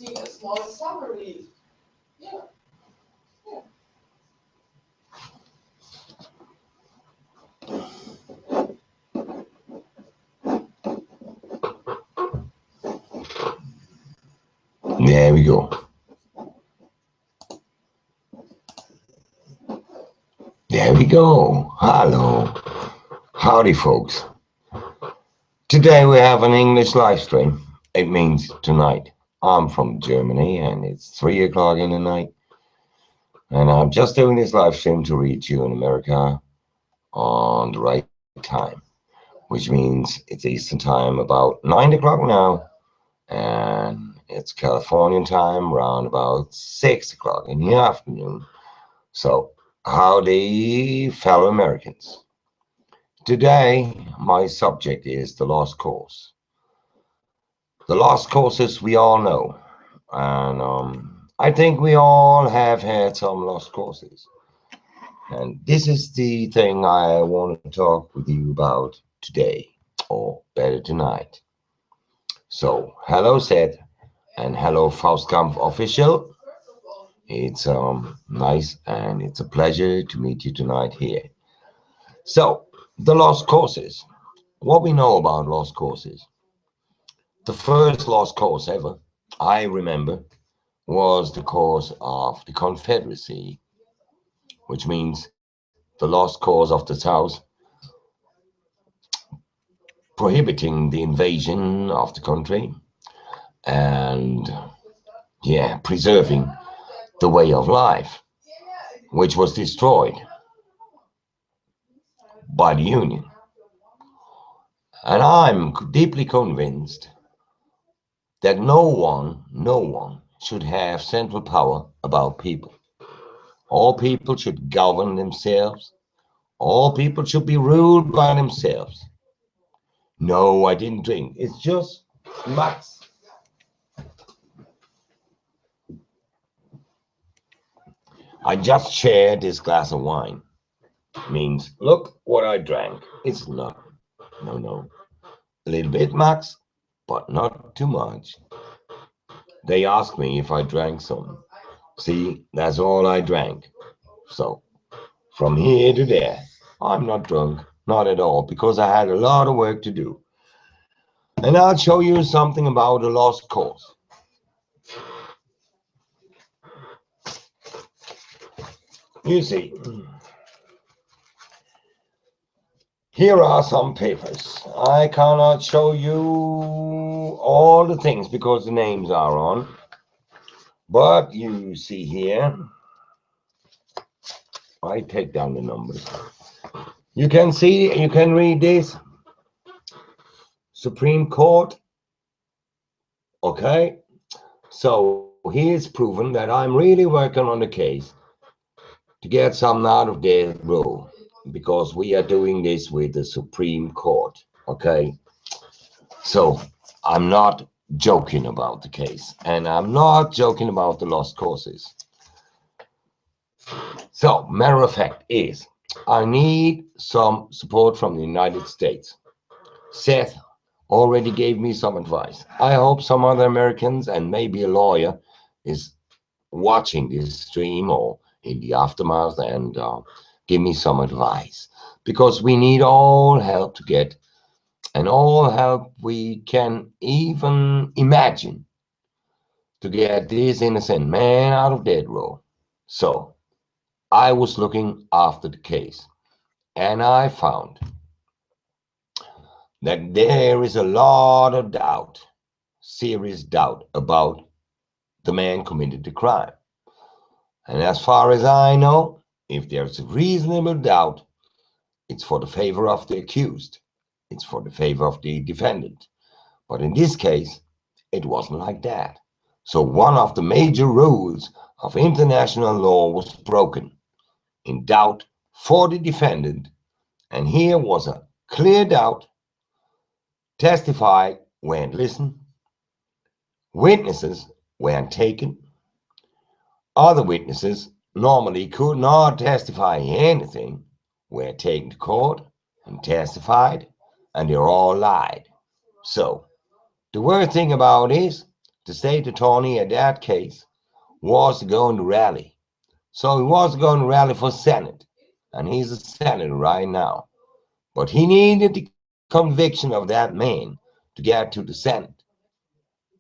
There we go. There we go. Hello. Howdy, folks. Today we have an English live stream. It means tonight. I'm from Germany and it's 3 o'clock in the night. And I'm just doing this live stream to reach you in America on the right time, which means it's Eastern time about 9 o'clock now. And it's Californian time around about 6 o'clock in the afternoon. So, howdy, fellow Americans. Today, my subject is the lost cause. The lost causes we all know. And I think we all have had some lost causes. And this is the thing I want to talk with you about today, or better tonight. So, hello Seth, and hello Faustkampf official. It's nice and it's a pleasure to meet you tonight here. So, the lost causes. What we know about lost causes. The first lost cause ever, I remember, was the cause of the Confederacy, which means the lost cause of the South, prohibiting the invasion of the country and, preserving the way of life, which was destroyed by the Union. And I'm deeply convinced that no one should have central power about people. All people should govern themselves. All people should be ruled by themselves. No, I didn't drink. It's just Max. I just shared this glass of wine. Means, look what I drank. It's not. No. A little bit, Max, but not too much. They asked me if I drank some. See, that's all I drank. So, from here to there, I'm not drunk, not at all, because I had a lot of work to do. And I'll show you something about a lost cause. You see, here are some papers. I cannot show you all the things because the names are on. But you see here, I take down the numbers. You can see, you can read this. Supreme Court. Okay. So here's proven that I'm really working on the case to get some out of death row, because we are doing this with the Supreme Court. Okay. So I'm not joking about the case, and I'm not joking about the lost causes. So, matter of fact is, I need some support from the United States. Seth already gave me some advice. I hope some other Americans and maybe a lawyer is watching this stream or in the aftermath and give me some advice, because we need all help to get, and all help we can even imagine, to get this innocent man out of death row. So I was looking after the case, and I found that there is a lot of doubt, serious doubt, about the man committed the crime. And as far as I know, if there's a reasonable doubt, it's for the favor of the accused. It's for the favor of the defendant. But in this case, it wasn't like that. So one of the major rules of international law was broken. In doubt for the defendant, and here was a clear doubt, testify weren't listened, witnesses weren't taken, other witnesses normally could not testify anything, were taken to court and testified, and they all lied. So the worst thing about it is the state attorney at that case was going to rally. So he was going to rally for Senate, and he's a senator right now. But he needed the conviction of that man to get to the Senate.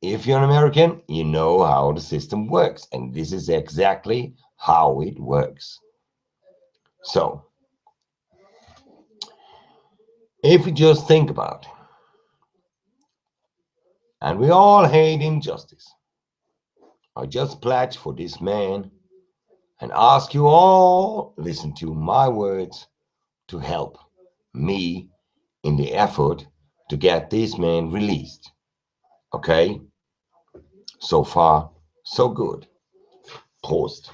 If you're an American, you know how the system works, and this is exactly how it works. So, if we just think about it, and we all hate injustice, I just pledge for this man and ask you all, listen to my words, to help me in the effort to get this man released. Okay? So far, so good. Prost.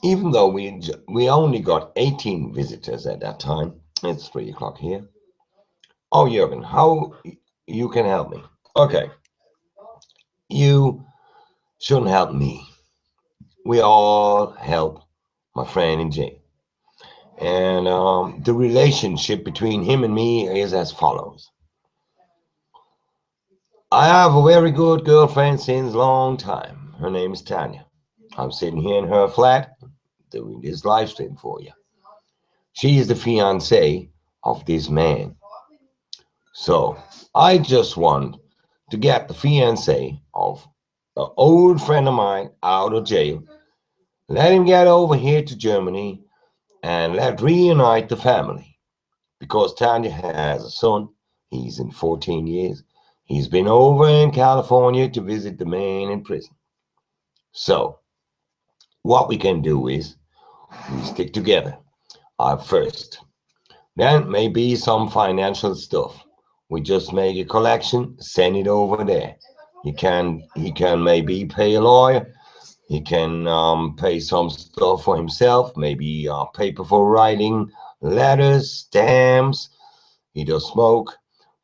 Even though we only got 18 visitors at that time, it's 3 o'clock here. Oh, Jürgen, how you can help me? Okay, you shouldn't help me. We all help my friend in jail. And the relationship between him and me is as follows. I have a very good girlfriend since a long time. Her name is Tanya. I'm sitting here in her flat doing this live stream for you. She is the fiancée of this man. So I just want to get the fiancé of an old friend of mine out of jail, let him get over here to Germany, and let reunite the family. Because Tanya has a son, he's in 14 years. He's been over in California to visit the man in prison. So what we can do is we stick together first. Then maybe some financial stuff. We just make a collection, send it over there. He can maybe pay a lawyer. He can pay some stuff for himself, maybe paper for writing, letters, stamps. He does smoke,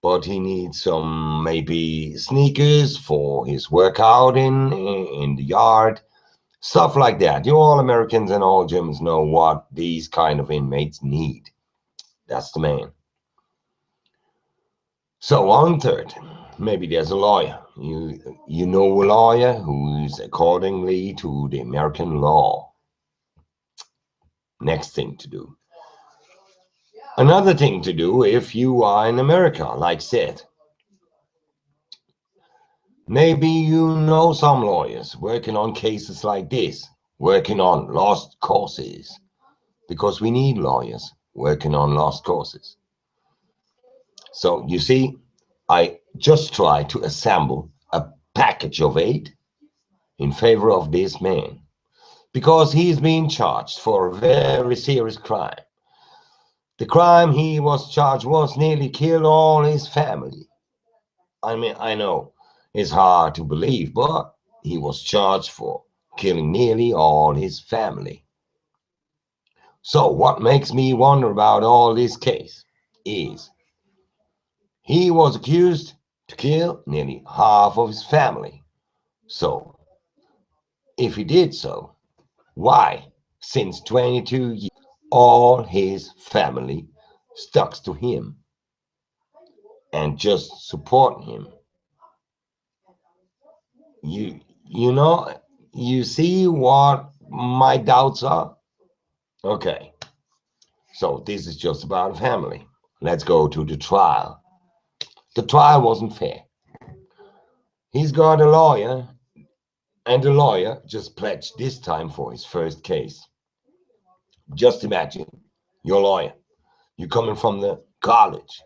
but he needs some maybe sneakers for his workout in the yard, stuff like that. You all Americans and all Germans know what these kind of inmates need. That's the man. So on third, maybe there's a lawyer. You know a lawyer who's accordingly to the American law. Next thing to do. Another thing to do if you are in America, like said. Maybe you know some lawyers working on cases like this, working on lost causes, because we need lawyers working on lost causes. So you see, I just try to assemble a package of aid in favor of this man, because he's being charged for a very serious crime. The crime he was charged was nearly kill all his family. I mean, I know it's hard to believe, but he was charged for killing nearly all his family. So what makes me wonder about all this case is he was accused to kill nearly half of his family. So if he did so, why, since 22 years, all his family stuck to him and just support him? You know, you see what my doubts are? Okay, so this is just about family. Let's go to the trial. The trial wasn't fair. He's got a lawyer, and the lawyer just pledged this time for his first case. Just imagine, your lawyer, you're coming from the college,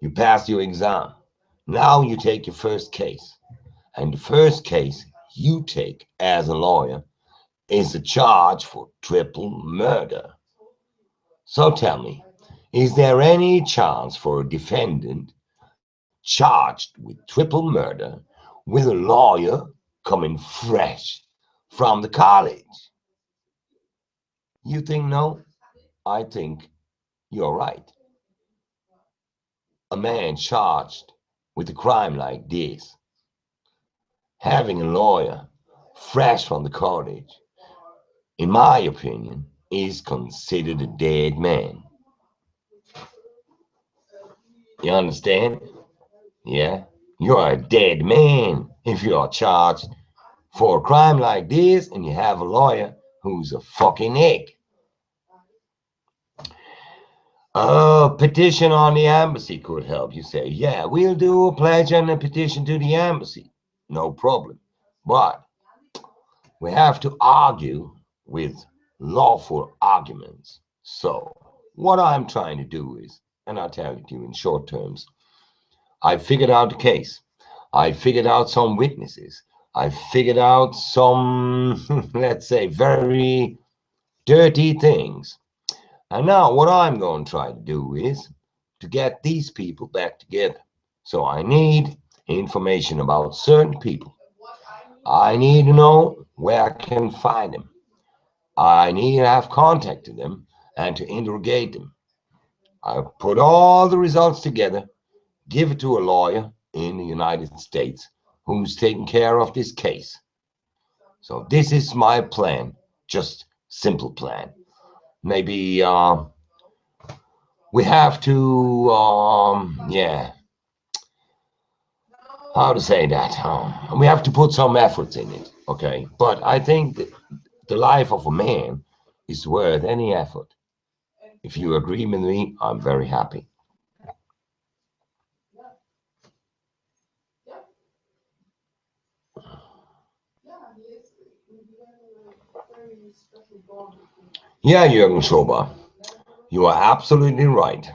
you passed your exam, now you take your first case, and the first case you take as a lawyer is a charge for triple murder. So tell me, is there any chance for a defendant charged with triple murder with a lawyer coming fresh from the college? You think no? I think you're right. A man charged with a crime like this, having a lawyer fresh from the college, in my opinion, is considered a dead man. You understand? Yeah? You're a dead man if you are charged for a crime like this and you have a lawyer who's a fucking egg. A petition on the embassy could help. You say, yeah, we'll do a pledge and a petition to the embassy. No problem. But we have to argue with lawful arguments. So, what I'm trying to do is, and I'll tell you in short terms, I figured out the case. I figured out some witnesses. I figured out some, let's say, very dirty things. And now what I'm going to try to do is to get these people back together. So I need information about certain people. I need to know where I can find them. I need to have contacted them and to interrogate them. I put all the results together, give it to a lawyer in the United States who's taking care of this case. So this is my plan, just simple plan. Maybe we have to, yeah, how to say that? We have to put some efforts in it, okay? But I think that the life of a man is worth any effort. If you agree with me, I'm very happy. Yeah, Jürgen Schober, you are absolutely right.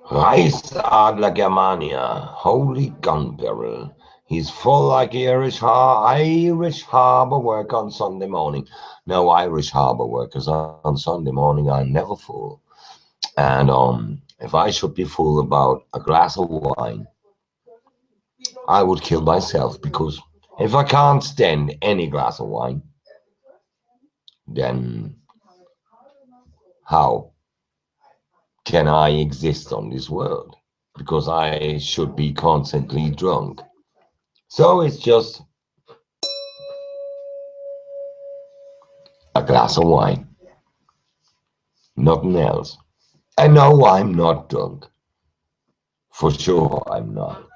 Reichsadler Germania, holy gun barrel. He's full like Irish harbor work on Sunday morning. No Irish harbor workers on Sunday morning are never full. And if I should be full about a glass of wine, I would kill myself because if I can't stand any glass of wine, then how can I exist on this world? Because I should be constantly drunk. So it's just a glass of wine, nothing else. And no, I'm not drunk. For sure, I'm not.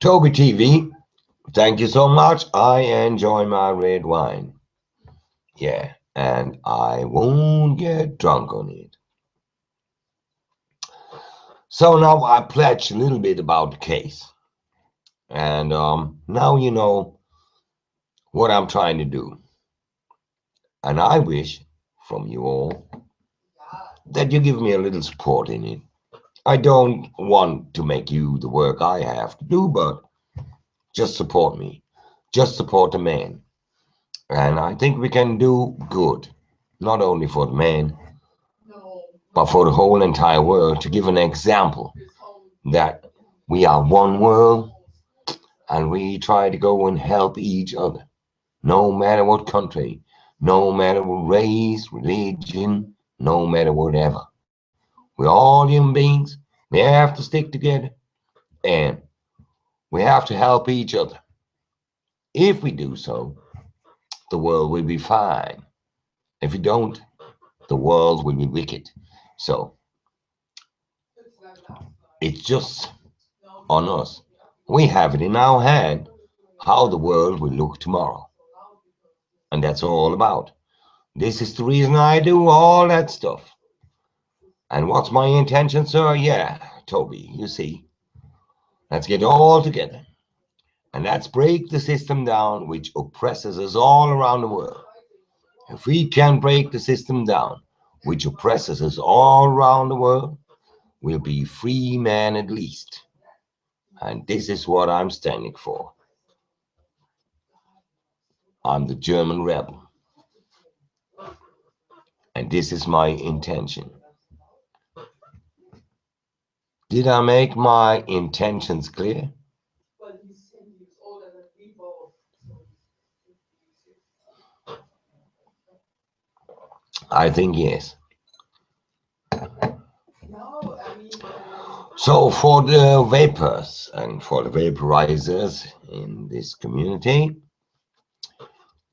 Toby TV, thank you so much. I enjoy my red wine. Yeah, and I won't get drunk on it. So now I pledged a little bit about the case. And now you know what I'm trying to do. And I wish from you all that you give me a little support in it. I don't want to make you the work I have to do, but just support me. Just support the man. And I think we can do good, not only for the man, but for the whole entire world, to give an example that we are one world and we try to go and help each other, no matter what country, no matter what race, religion, no matter whatever. We're all human beings. We have to stick together and we have to help each other. If we do so, the world will be fine. If we don't, the world will be wicked. So it's just on us. We have it in our hand how the world will look tomorrow. And that's all about. This is the reason I do all that stuff. And what's my intention, sir? Yeah, Toby, you see. Let's get all together. And let's break the system down which oppresses us all around the world. If we can break the system down which oppresses us all around the world, we'll be free men at least. And this is what I'm standing for. I'm the German rebel. And this is my intention. Did I make my intentions clear? I think yes. So for the vapors and for the vaporizers in this community,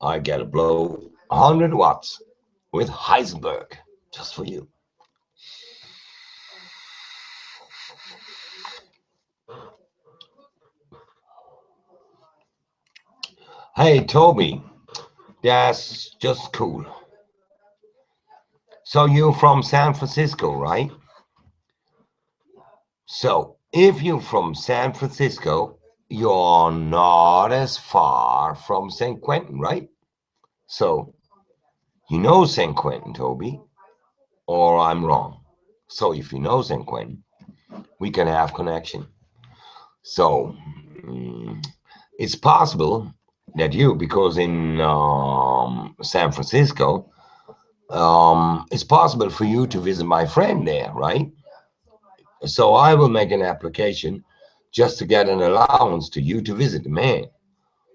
I get a blow 100 watts with Heisenberg just for you. Hey, Toby, that's just cool. So you're from San Francisco, right? So if you're from San Francisco, you're not as far from San Quentin, right? So you know San Quentin, Toby, or I'm wrong. So if you know San Quentin, we can have connection. So it's possible that you, because in San Francisco, it's possible for you to visit my friend there, right? So I will make an application just to get an allowance to you to visit the man.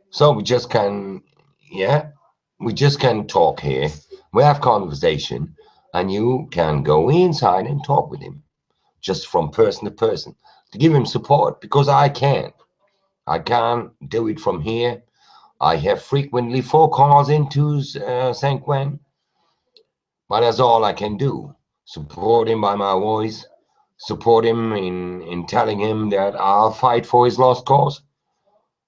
So we just can, yeah, we just can talk here. We have conversation, and you can go inside and talk with him, just from person to person, to give him support because I can't. I can't do it from here. I have frequently 4 calls into San Quentin, but that's all I can do. Support him by my voice, support him in telling him that I'll fight for his lost cause,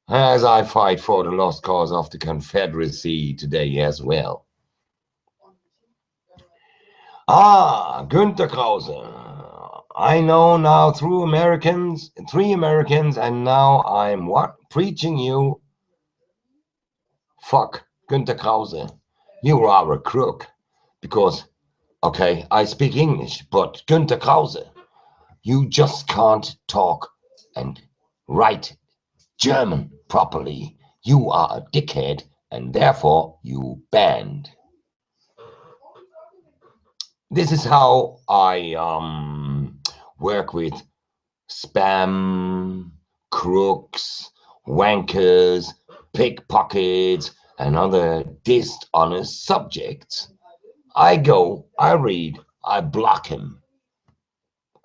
as I fight for the lost cause of the Confederacy today as well. Ah, Günter Krause. I know now through Americans, 3 Americans, and now I'm what? Preaching you. Fuck, Günter Krause. You are a crook. Because, okay, I speak English, but Günter Krause, you just can't talk and write German properly. You are a dickhead, and therefore you banned. This is how I work with spam, crooks, wankers, pickpockets, and other dishonest subjects. I go, I read, I block him.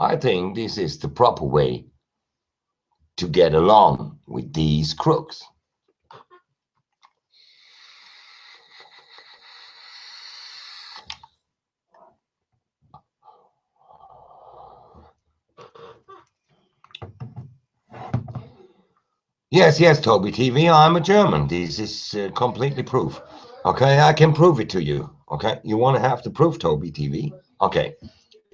I think this is the proper way to get along with these crooks. Yes, Toby TV, I'm a German. This is completely proof. Okay, I can prove it to you. Okay, you want to have the proof, Toby TV? Okay,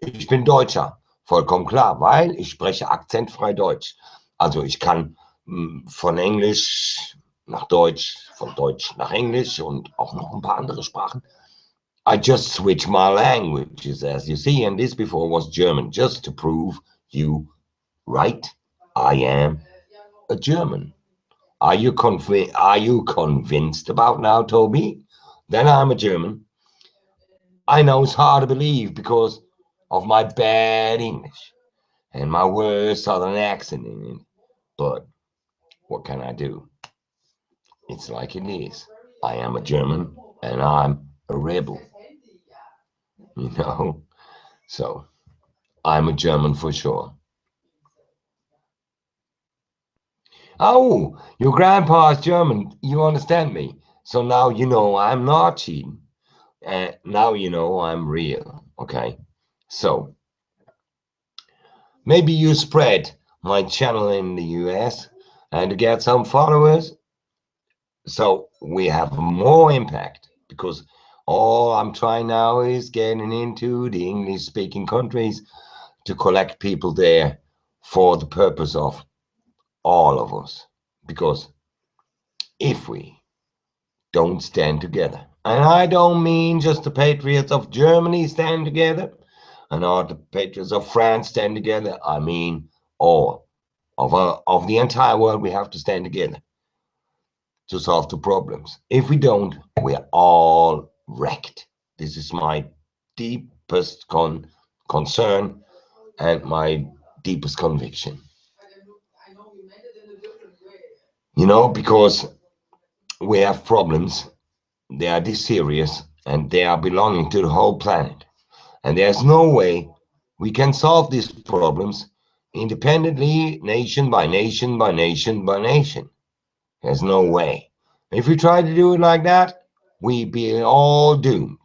ich bin Deutscher, vollkommen klar, weil ich spreche akzentfrei Deutsch. Also ich kann von Englisch nach Deutsch, von Deutsch nach Englisch und auch noch ein paar andere Sprachen. I just switch my languages, as you see, and this before was German, just to prove you right. I am a German. Are you convinced about now, Toby? Then I'm a German. I know it's hard to believe because of my bad English and my worst southern accent in it. But what can I do? It's like it is. I am a German and I'm a rebel. You know? So I'm a German for sure. Oh, your grandpa is German. You understand me. So now you know I'm not cheating. And now you know I'm real. Okay. So maybe you spread my channel in the US and to get some followers. So we have more impact because all I'm trying now is getting into the English speaking countries to collect people there for the purpose of all of us. Because if we don't stand together, and I don't mean just the patriots of Germany stand together, and not the patriots of France stand together, I mean all of the entire world, we have to stand together to solve the problems. If we don't, we're all wrecked. This is my deepest concern and my deepest conviction. You know, because we have problems, they are this serious, and they are belonging to the whole planet. And there's no way we can solve these problems independently, nation by nation by nation by nation. There's no way. If we try to do it like that, we'd be all doomed.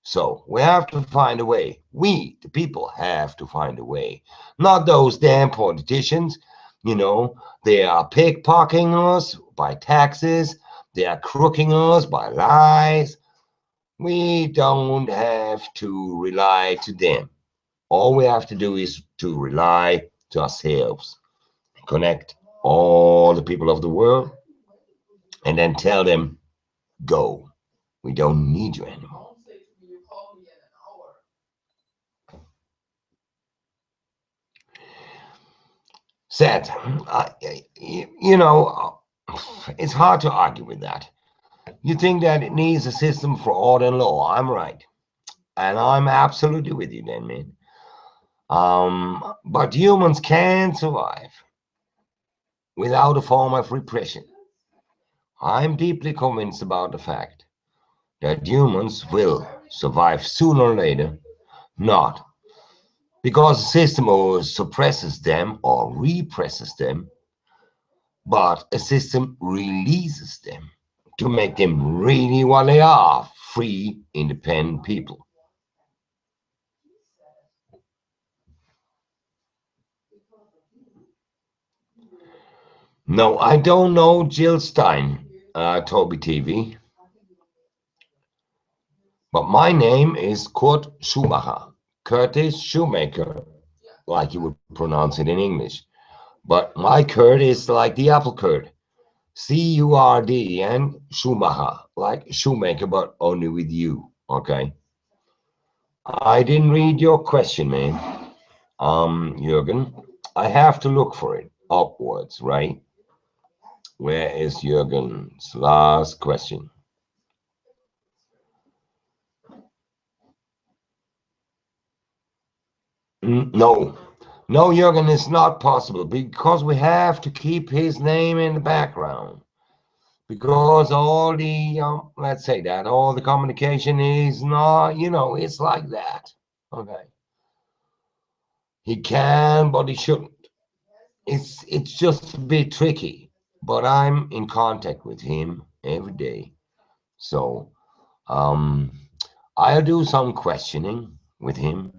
So we have to find a way. We, the people, have to find a way. Not those damn politicians. You know, they are pickpocketing us by taxes. They are crooking us by lies. We don't have to rely to them. All we have to do is to rely to ourselves. Connect all the people of the world and then tell them, go. We don't need you anymore. Sad. You know, it's hard to argue with that. You think that it needs a system for order and law. I'm right. And I'm absolutely with you then, man. But humans can survive without a form of repression. I'm deeply convinced about the fact that humans will survive sooner or later, not because the system always suppresses them or represses them, but a system releases them to make them really what they are, free, independent people. No, I don't know Jill Stein, Toby TV, but my name is Kurt Schumacher, Curtis Shoemaker, like you would pronounce it in English. But my Kurt is like the apple Kurt, CURD, and Schumacher, like shoemaker, but only with you, okay? I didn't read your question, man. Jürgen, I have to look for it upwards, right? Where is Jürgen's last question? No, no, Jürgen, it's not possible because we have to keep his name in the background. Because all the, let's say that, all the communication is not, you know, it's like that. Okay. He can, but he shouldn't. It's just a bit tricky, but I'm in contact with him every day. So um, I'll do some questioning with him,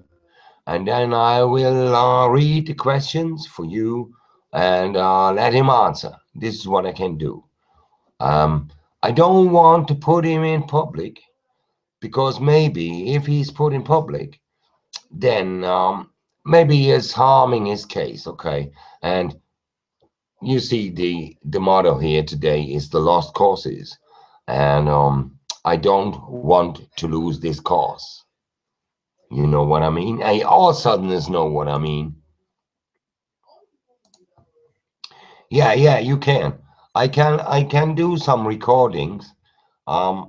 and then I will read the questions for you and let him answer. This is what I can do. Um, I don't want to put him in public because maybe if he's put in public, then maybe he is harming his case. Okay, and you see the motto here today is the lost causes, and I don't want to lose this cause. You know what I mean? I all Southerners know what I mean. Yeah, you can. I can do some recordings,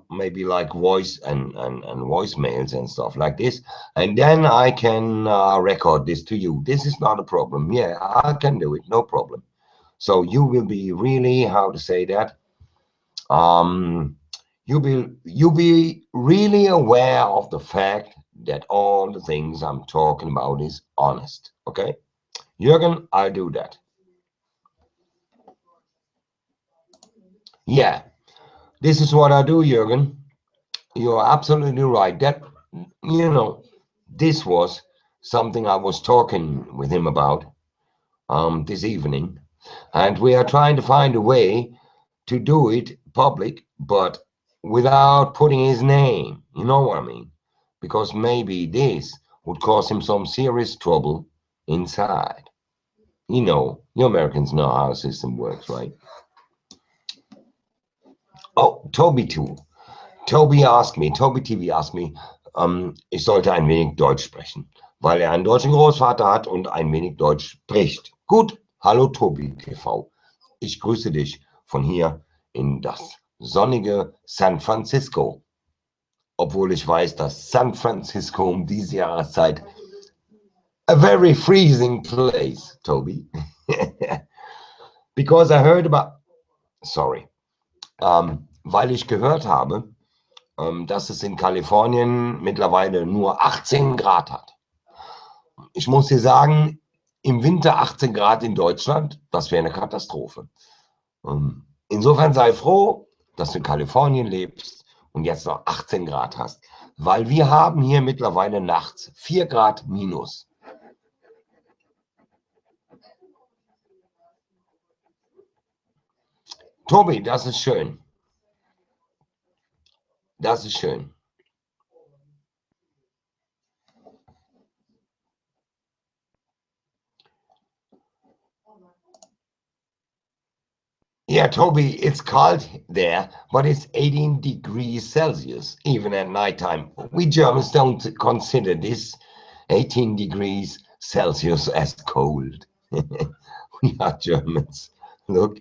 maybe like voice and voicemails and stuff like this, and then I can record this to you. This is not a problem. Yeah, I can do it, no problem. So you will be really, how to say that, um, you'll be really aware of the fact that all the things I'm talking about is honest. Okay, Jürgen, I'll do that. Yeah, this is what I do, Jürgen. You're absolutely right. That, you know, this was something I was talking with him about this evening, and we are trying to find a way to do it public, but without putting his name. You know what I mean? Because maybe this would cause him some serious trouble inside. You know, you Americans know how the system works, right? Oh, Toby too. Toby TV asked me, ich sollte ein wenig Deutsch sprechen, weil er einen deutschen Großvater hat und ein wenig Deutsch spricht. Gut, hallo Tobi TV. Ich grüße dich von hier in das sonnige San Francisco. Obwohl ich weiß, dass San Francisco um diese Jahreszeit a very freezing place, Toby. Because I heard about, sorry, weil ich gehört habe, dass es in Kalifornien mittlerweile nur 18 Grad hat. Ich muss dir sagen, im Winter 18 Grad in Deutschland, das wäre eine Katastrophe. Insofern sei froh, dass du in Kalifornien lebst und jetzt noch 18 Grad hast, weil wir haben hier mittlerweile nachts 4 Grad minus. Tobi, das ist schön. Das ist schön. Yeah, Toby, it's cold there, but it's 18 degrees Celsius, even at nighttime. We Germans don't consider this 18 degrees Celsius as cold. We are Germans. Look,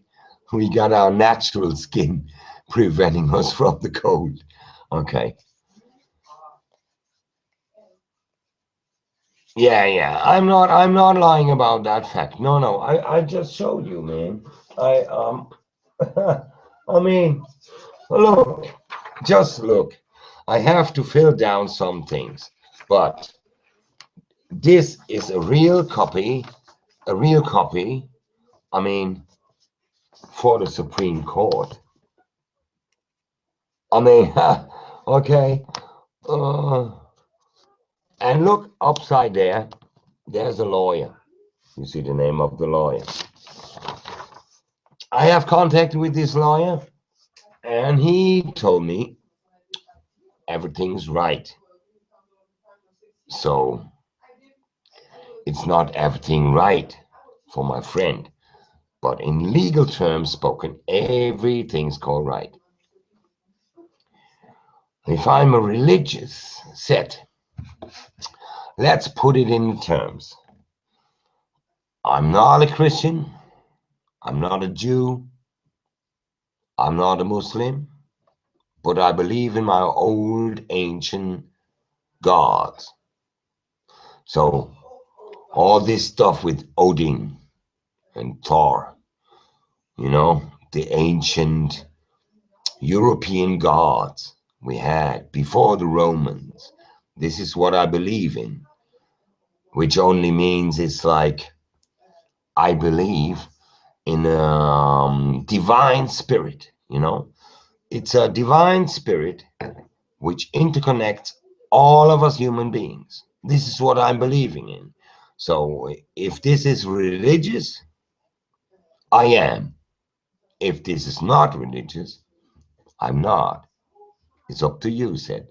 we got our natural skin preventing us from the cold. Okay. Yeah. I'm not lying about that fact. No. I just showed you, man. I mean, look, just look. I have to fill down some things, but this is a real copy. I mean, for the Supreme Court. I mean, okay. And look upside there. There's a lawyer. You see the name of the lawyer. I have contact with this lawyer, and he told me everything's right. So it's not everything right for my friend, but in legal terms spoken, everything's called right. If I'm a religious set, let's put it in terms. I'm not a Christian. I'm not a Jew. I'm not a Muslim, but I believe in my old ancient gods. So all this stuff with Odin and Thor, you know, the ancient European gods we had before the Romans. This is what I believe in, which only means it's like I believe in a divine spirit, you know. It's a divine spirit which interconnects all of us human beings. This is what I'm believing in. So if this is religious, I am. If this is not religious, I'm not. It's up to you, said.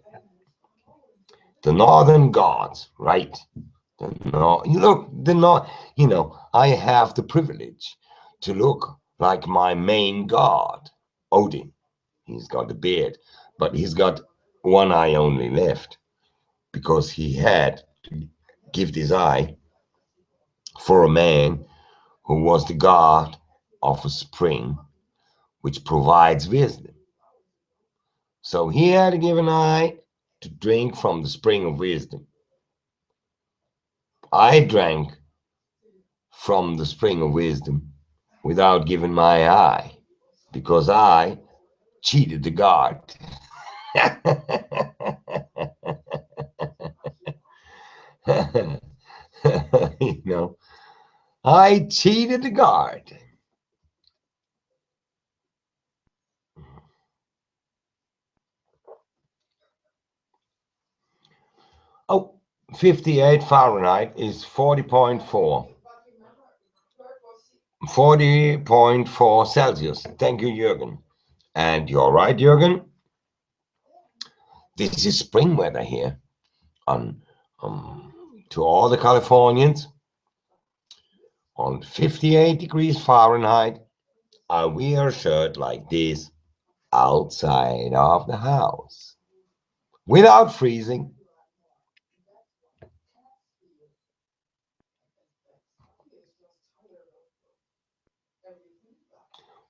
The northern gods, right? You know, I have the privilege to look like my main god, Odin. He's got a beard, but he's got one eye only left because he had to give this eye for a man who was the god of a spring which provides wisdom. So he had to give an eye to drink from the spring of wisdom. I drank from the spring of wisdom without giving my eye because I cheated the god. You know, I cheated the guard. Oh, 58 Fahrenheit is 40.4. 40.4 Celsius. Thank you, Jürgen. And you're right, Jürgen. This is spring weather here. To all the Californians, on 58 degrees Fahrenheit, I wear a shirt like this outside of the house without freezing.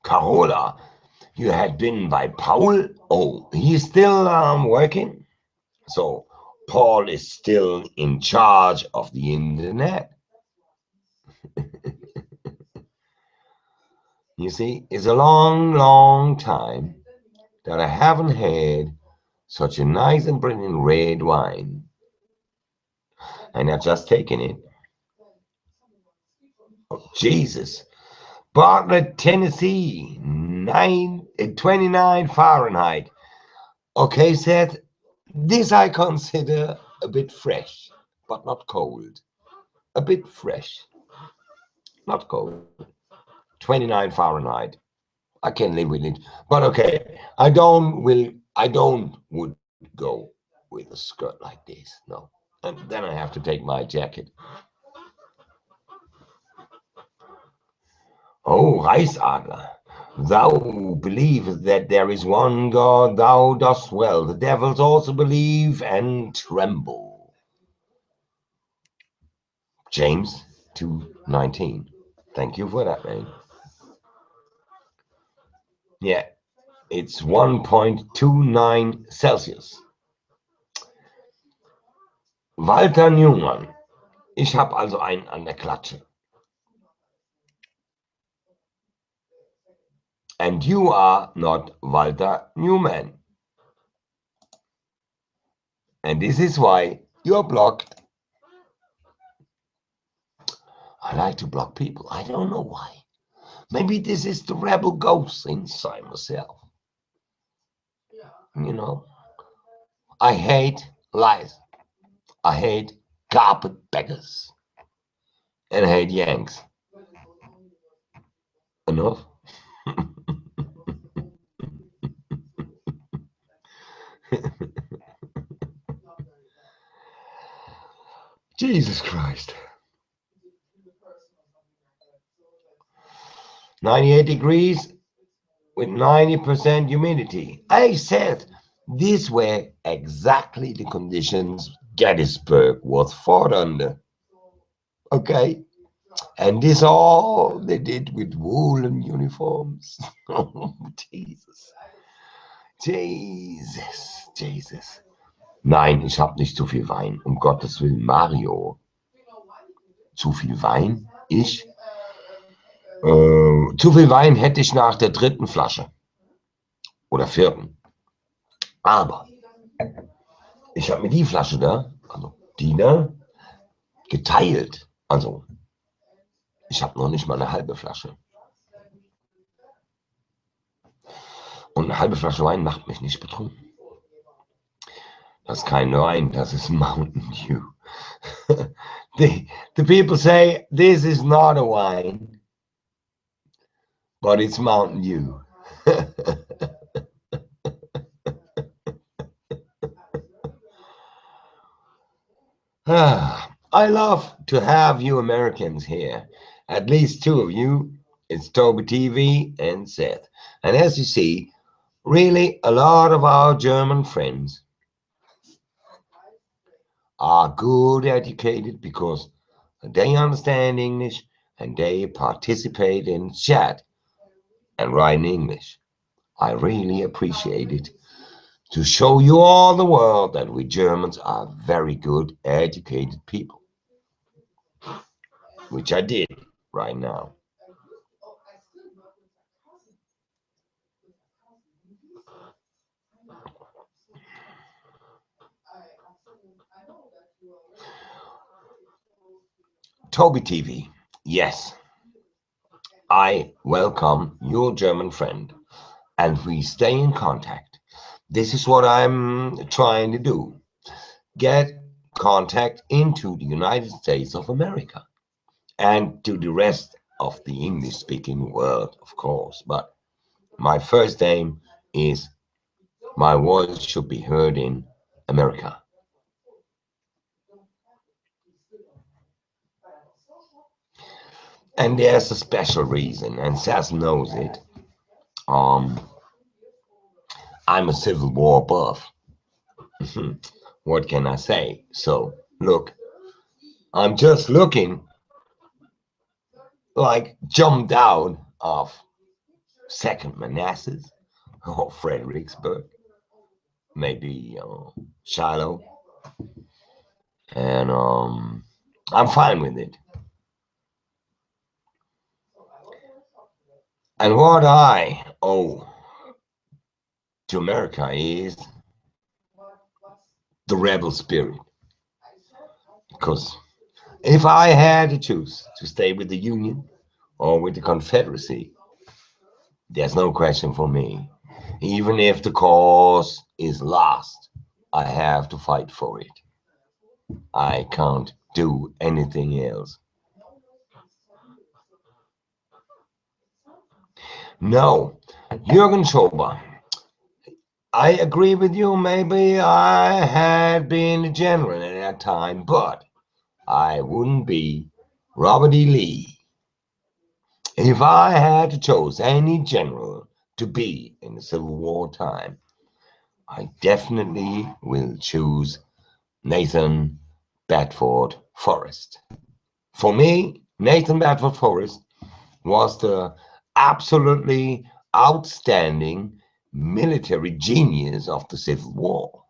Carola, you had been by Paul? Oh, he's still working? So Paul is still in charge of the internet. You see, it's a long time that I haven't had such a nice and brilliant red wine. And I've just taken it. Jesus. Bartlett, Tennessee, 29 Fahrenheit. Okay, Seth, this I consider a bit fresh, but not cold. A bit fresh, not cold. 29 Fahrenheit. I can live with it. But okay, I don't would go with a skirt like this. No. And then I have to take my jacket. Oh, Reichsadler, thou believest that there is one God, thou dost well. The devils also believe and tremble. James 2:19. Thank you for that, man. Yeah, it's 1.29 Celsius. Walter Newman. Ich habe also einen an der Klatsche. And you are not Walter Newman. And this is why you're blocked. I like to block people. I don't know why. Maybe this is the rebel ghost inside myself. You know, I hate lies. I hate carpetbaggers. And I hate Yanks. Enough? Jesus Christ. 98 degrees with 90% humidity. I said these were exactly the conditions Gettysburg was fought under. Okay? And this all they did with woolen uniforms. Oh, Jesus. Jesus. Jesus. Nein, ich habe nicht zu viel Wein. Um Gottes Willen, Mario. Zu viel Wein? Ich? Zu viel Wein hätte ich nach der 3. Flasche. Oder 4. Aber ich habe mir die Flasche da, also die da, geteilt. Also, ich habe noch nicht mal eine halbe Flasche. Und eine halbe Flasche Wein macht mich nicht betrunken. Das ist kein Wein, das ist Mountain Dew. the people say this is not a wine, but it's Mountain Dew. I love to have you Americans here. At least 2 of you. It's Toby TV and Seth. And as you see, really a lot of our German friends are good educated because they understand English and they participate in chat and write in English. I really appreciate it to show you all the world that we Germans are very good educated people, which I did right now. Toby TV, yes, I welcome your German friend and we stay in contact. This is what I'm trying to do. Get contact into the United States of America and to the rest of the English-speaking world, of course. But my first aim is my voice should be heard in America. And there's a special reason, and Seth knows it. I'm a Civil War buff. What can I say? So, look, I'm just looking like jumped out of Second Manassas or Fredericksburg, maybe Shiloh, and I'm fine with it. And what I owe to America is the rebel spirit. Because if I had to choose to stay with the Union or with the Confederacy. There's no question for me. Even if the cause is lost, I have to fight for it. I can't do anything else. No, Jürgen Schober, I agree with you. Maybe I had been a general at that time, but I wouldn't be Robert E. Lee if I had to choose any general to be in the Civil War time. I definitely will choose Nathan Bedford Forrest. For me, Nathan Bedford Forrest was the absolutely outstanding military genius of the Civil War.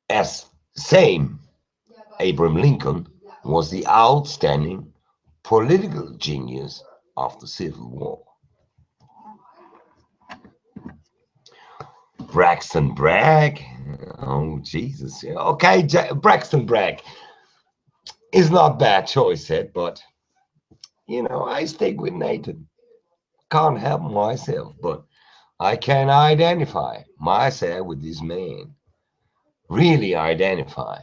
As same, Abraham Lincoln was the outstanding political genius of the Civil War. Braxton Bragg, oh Jesus, okay, Braxton Bragg is not bad choice set, but I stick with Nathan. Can't help myself, but I can identify myself with this man. Really identify.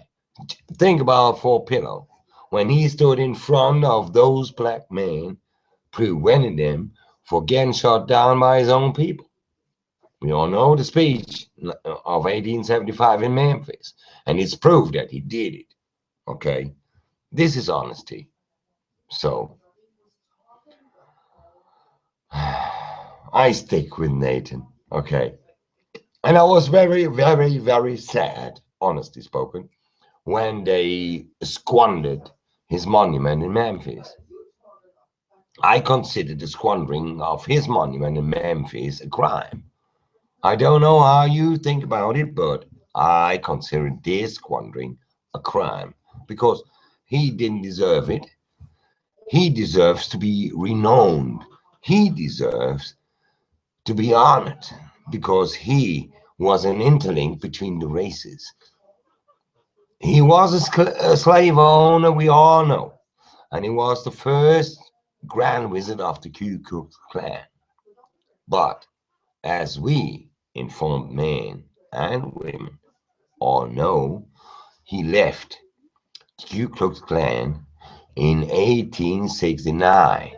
Think about Fort Pillow when he stood in front of those black men, preventing them from getting shot down by his own people. We all know the speech of 1875 in Memphis, and it's proof that he did it. Okay, this is honesty. So I stick with Nathan. Okay, and I was very, very, very sad, honestly spoken, when they squandered his monument in Memphis. I consider the squandering of his monument in Memphis a crime. I don't know how you think about it, but I consider this squandering a crime because he didn't deserve it. He deserves to be renowned. He deserves to be honored because he was an interlink between the races. He was a slave owner, we all know, and he was the first Grand Wizard of the Ku Klux Klan. But as we informed men and women all know, he left the Ku Klux Klan in 1869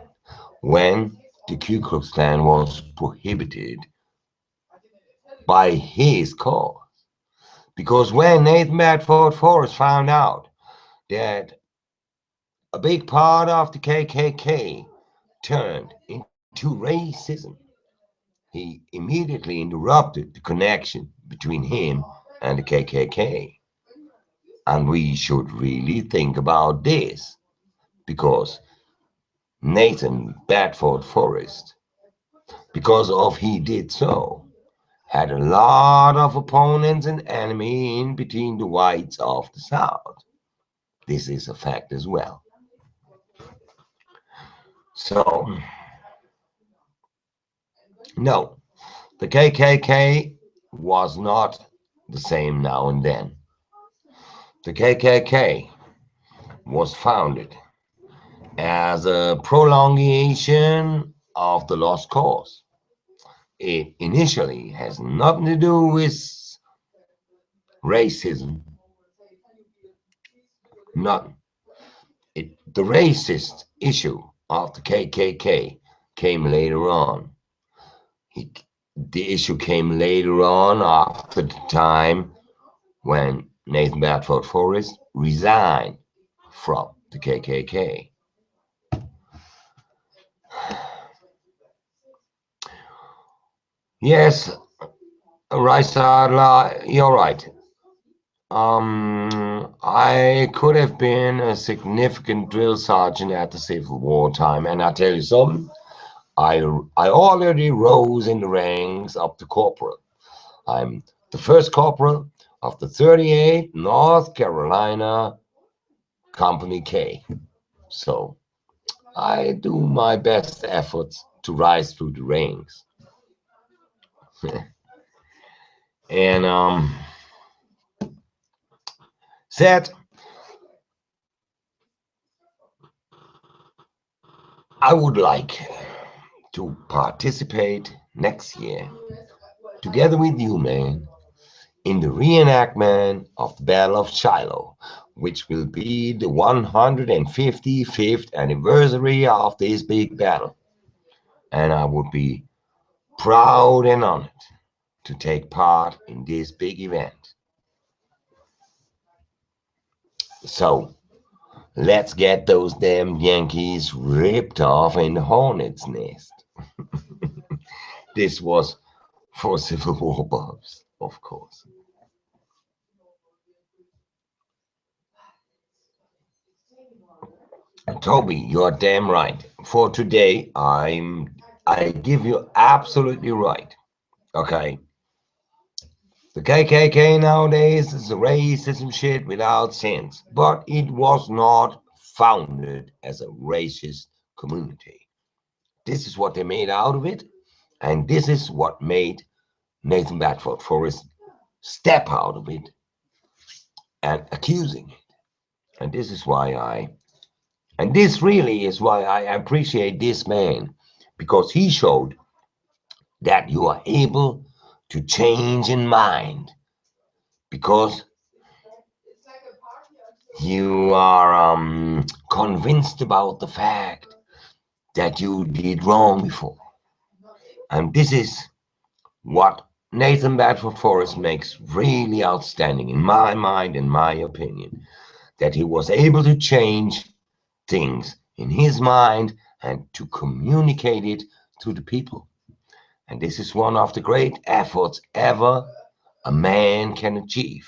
when the Ku Klux Klan was prohibited by his cause. Because when Nathan Bedford Forrest found out that a big part of the KKK turned into racism, he immediately interrupted the connection between him and the KKK. And we should really think about this because Nathan Bedford Forrest, because of he did so, had a lot of opponents and enemy in between the whites of the South. This is a fact as well. So, no, the KKK was not the same now and then. The KKK was founded as a prolongation of the lost cause. It initially has nothing to do with racism, nothing. The racist issue of the KKK came later on. The issue came later on after the time when Nathan Bedford Forrest resigned from the KKK. Yes, Raisa, you're right. I could have been a significant drill sergeant at the Civil War time, and I tell you something, I already rose in the ranks up to corporal. I'm the first corporal of the 38th North Carolina Company K. So I do my best efforts to rise through the ranks. And said I would like to participate next year, together with you, man, in the reenactment of the Battle of Shiloh, which will be the 155th anniversary of this big battle. And I would be proud and honored to take part in this big event. So let's get those damn Yankees ripped off in the hornet's nest. This was for Civil War buffs, of course. Toby, you're damn right. For today, I give you absolutely right. Okay. The KKK nowadays is racism shit without sense, but it was not founded as a racist community. This is what they made out of it, and this is what made Nathan Bedford Forrest step out of it and accusing it. And this is why and this really is why I appreciate this man, because he showed that you are able to change in mind, because you are convinced about the fact that you did wrong before. And this is what Nathan Bedford Forrest makes really outstanding in my mind, in my opinion, that he was able to change things in his mind and to communicate it to the people. And this is one of the great efforts ever a man can achieve.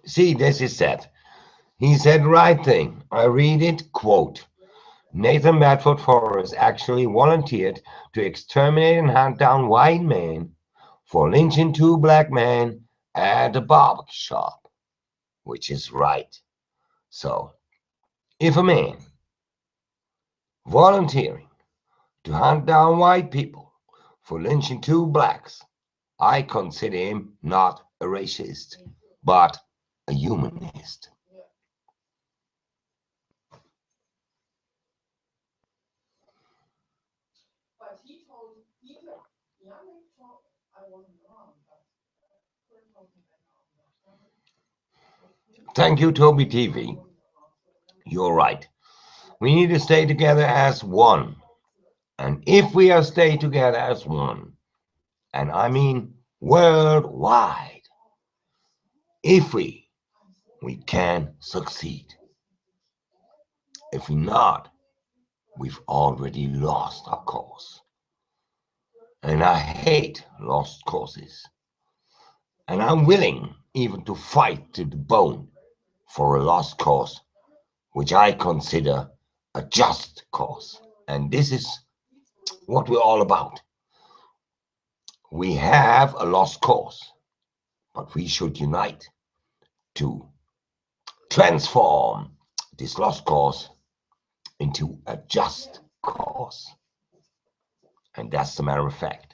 See, this is said. He said the right thing. I read it, quote, Nathan Bedford Forrest actually volunteered to exterminate and hunt down white men for lynching two black men at a barbecue shop, which is right. So, if a man volunteering to hunt down white people for lynching two blacks, I consider him not a racist, but a humanist. Thank you, Toby TV. You're right. We need to stay together as one. And if we are stay together as one, and I mean worldwide, if we can succeed. If we not, we've already lost our cause. And I hate lost causes. And I'm willing even to fight to the bone for a lost cause, which I consider a just cause. And this is what we're all about. We have a lost cause, but we should unite to transform this lost cause into a just cause. And that's the matter of fact.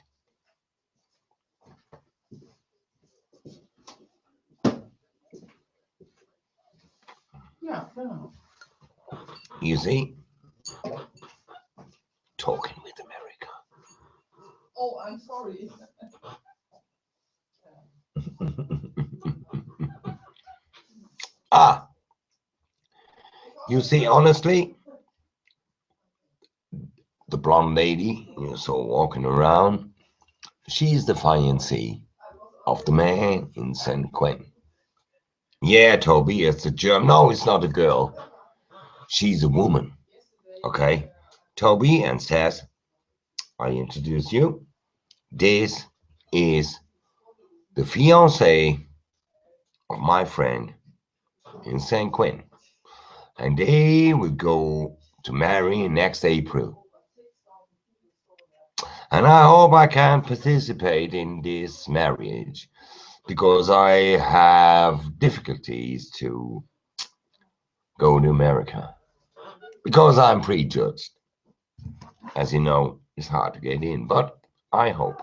You see, talking with America. Oh, I'm sorry. Ah, you see, honestly, the blonde lady you saw walking around, she's the fiancée of the man in San Quentin. Yeah, Toby, it's a germ. No, it's not a girl. She's a woman. Okay, Toby, and says, I introduce you. This is the fiancée of my friend in San Quentin, and they will go to marry next April. And I hope I can participate in this marriage because I have difficulties to go to America because I'm prejudged. As you know, it's hard to get in, but I hope.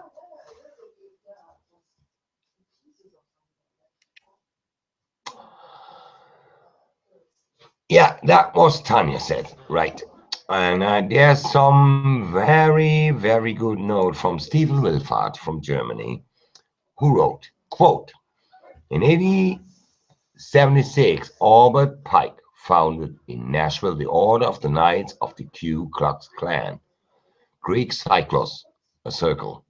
Yeah, that was Tanya said, right. And there's some very, very good note from Stephen Wilfart from Germany, who wrote, quote, in 1876, Albert Pike founded in Nashville the Order of the Knights of the Ku Klux Klan, Greek Cyclos, a circle.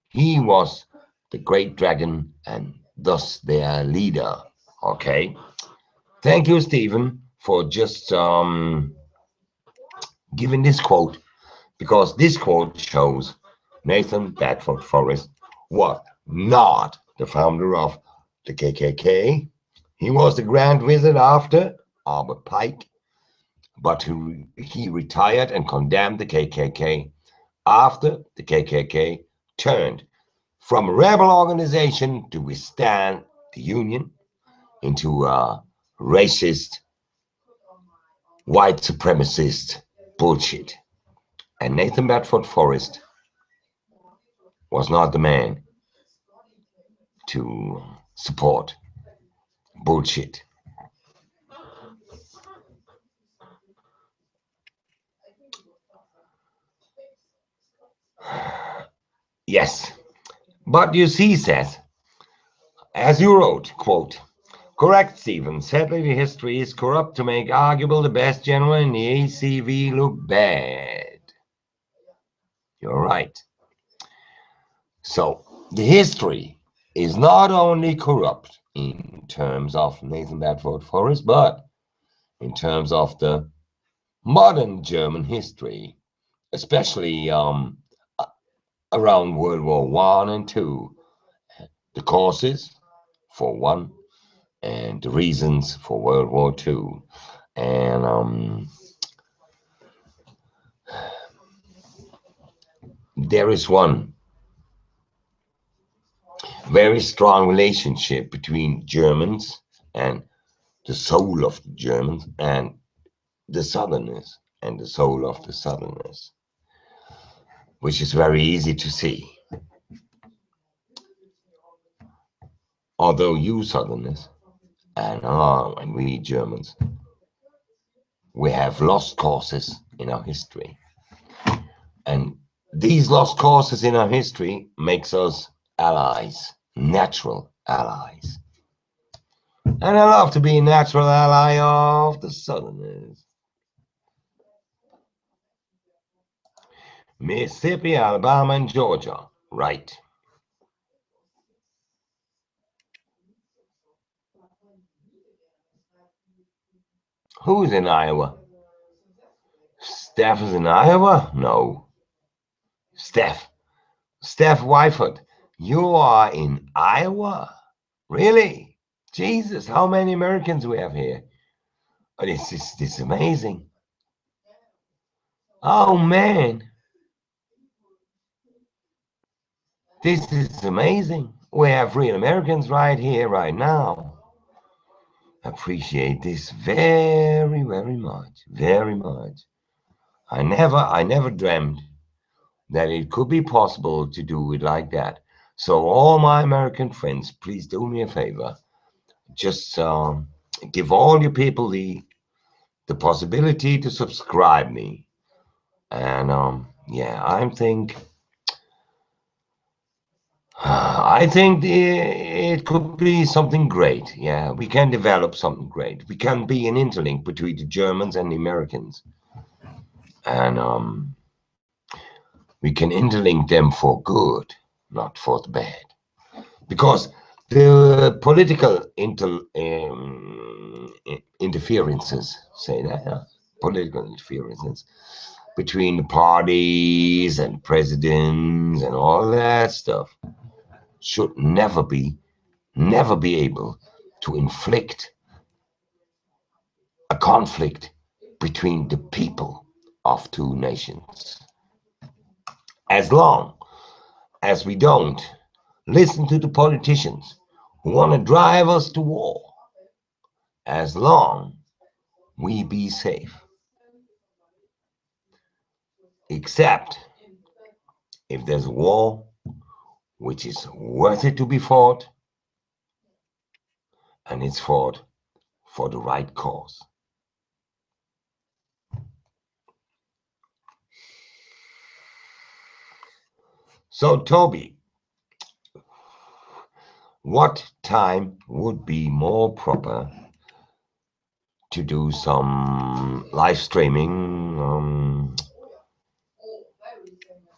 He was the great dragon and thus their leader. Okay. Thank you, Stephen, for just giving this quote, because this quote shows Nathan Bedford Forrest was not the founder of the KKK. He was the Grand Wizard after Albert Pike, but he retired and condemned the KKK after the KKK turned from a rebel organization to withstand the Union into a racist, white supremacist bullshit. And Nathan Bedford Forrest was not the man to support bullshit. Yes, but you see, says, as you wrote, quote, correct, Stephen. Sadly, the history is corrupt to make arguable the best general in the ACV look bad. You're right. So, the history is not only corrupt in terms of Nathan Bedford Forrest, but in terms of the modern German history, especially around World War One and Two, the causes for one, and the reasons for World War Two, and there is one very strong relationship between Germans and the soul of the Germans and the Southerners and the soul of the Southerners, which is very easy to see. Although you Southerners and we Germans, we have lost causes in our history. And these lost causes in our history makes us allies, natural allies. And I love to be a natural ally of the Southerners. Mississippi, Alabama, and Georgia. Right. Who's in Iowa? Steph is in Iowa? No. Steph Wyford, you are in Iowa? Really? Jesus, how many Americans we have here? Oh, this is amazing. Oh man, this is amazing. We have real Americans right here, right now. Appreciate this very, very much, very much. I never dreamed that it could be possible to do it like that. So all my American friends, please do me a favor. Just give all you people the possibility to subscribe me. And yeah, I think it could be something great. Yeah, we can develop something great. We can be an interlink between the Germans and the Americans, and we can interlink them for good, not for the bad, because the political interferences, say that, political interferences between the parties and presidents and all that stuff should never be able to inflict a conflict between the people of two nations. As long as we don't listen to the politicians who want to drive us to war, as long we be safe. Except if there's a war which is worth it to be fought, and it's fought for the right cause. So, Toby, what time would be more proper to do some live streaming,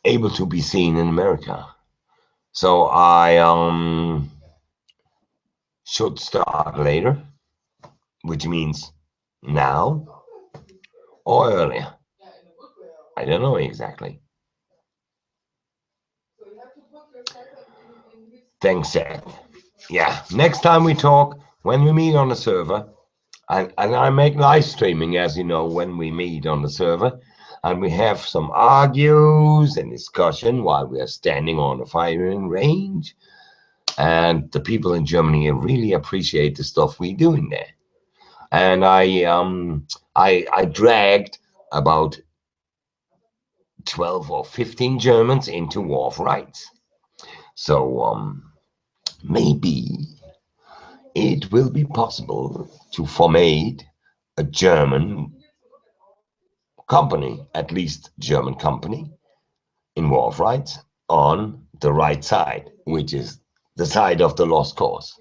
able to be seen in America? So I should start later, which means now or earlier. I don't know exactly. Thanks, Seth. Yeah, next time we talk, when we meet on the server, and I make live streaming, as you know, when we meet on the server, and we have some argues and discussion while we are standing on the firing range. And the people in Germany really appreciate the stuff we do in there. And I dragged about 12 or 15 Germans into War of Rights. So maybe it will be possible to formate a German company, at least German company, in War of Rights on the right side, which is the side of the lost cause.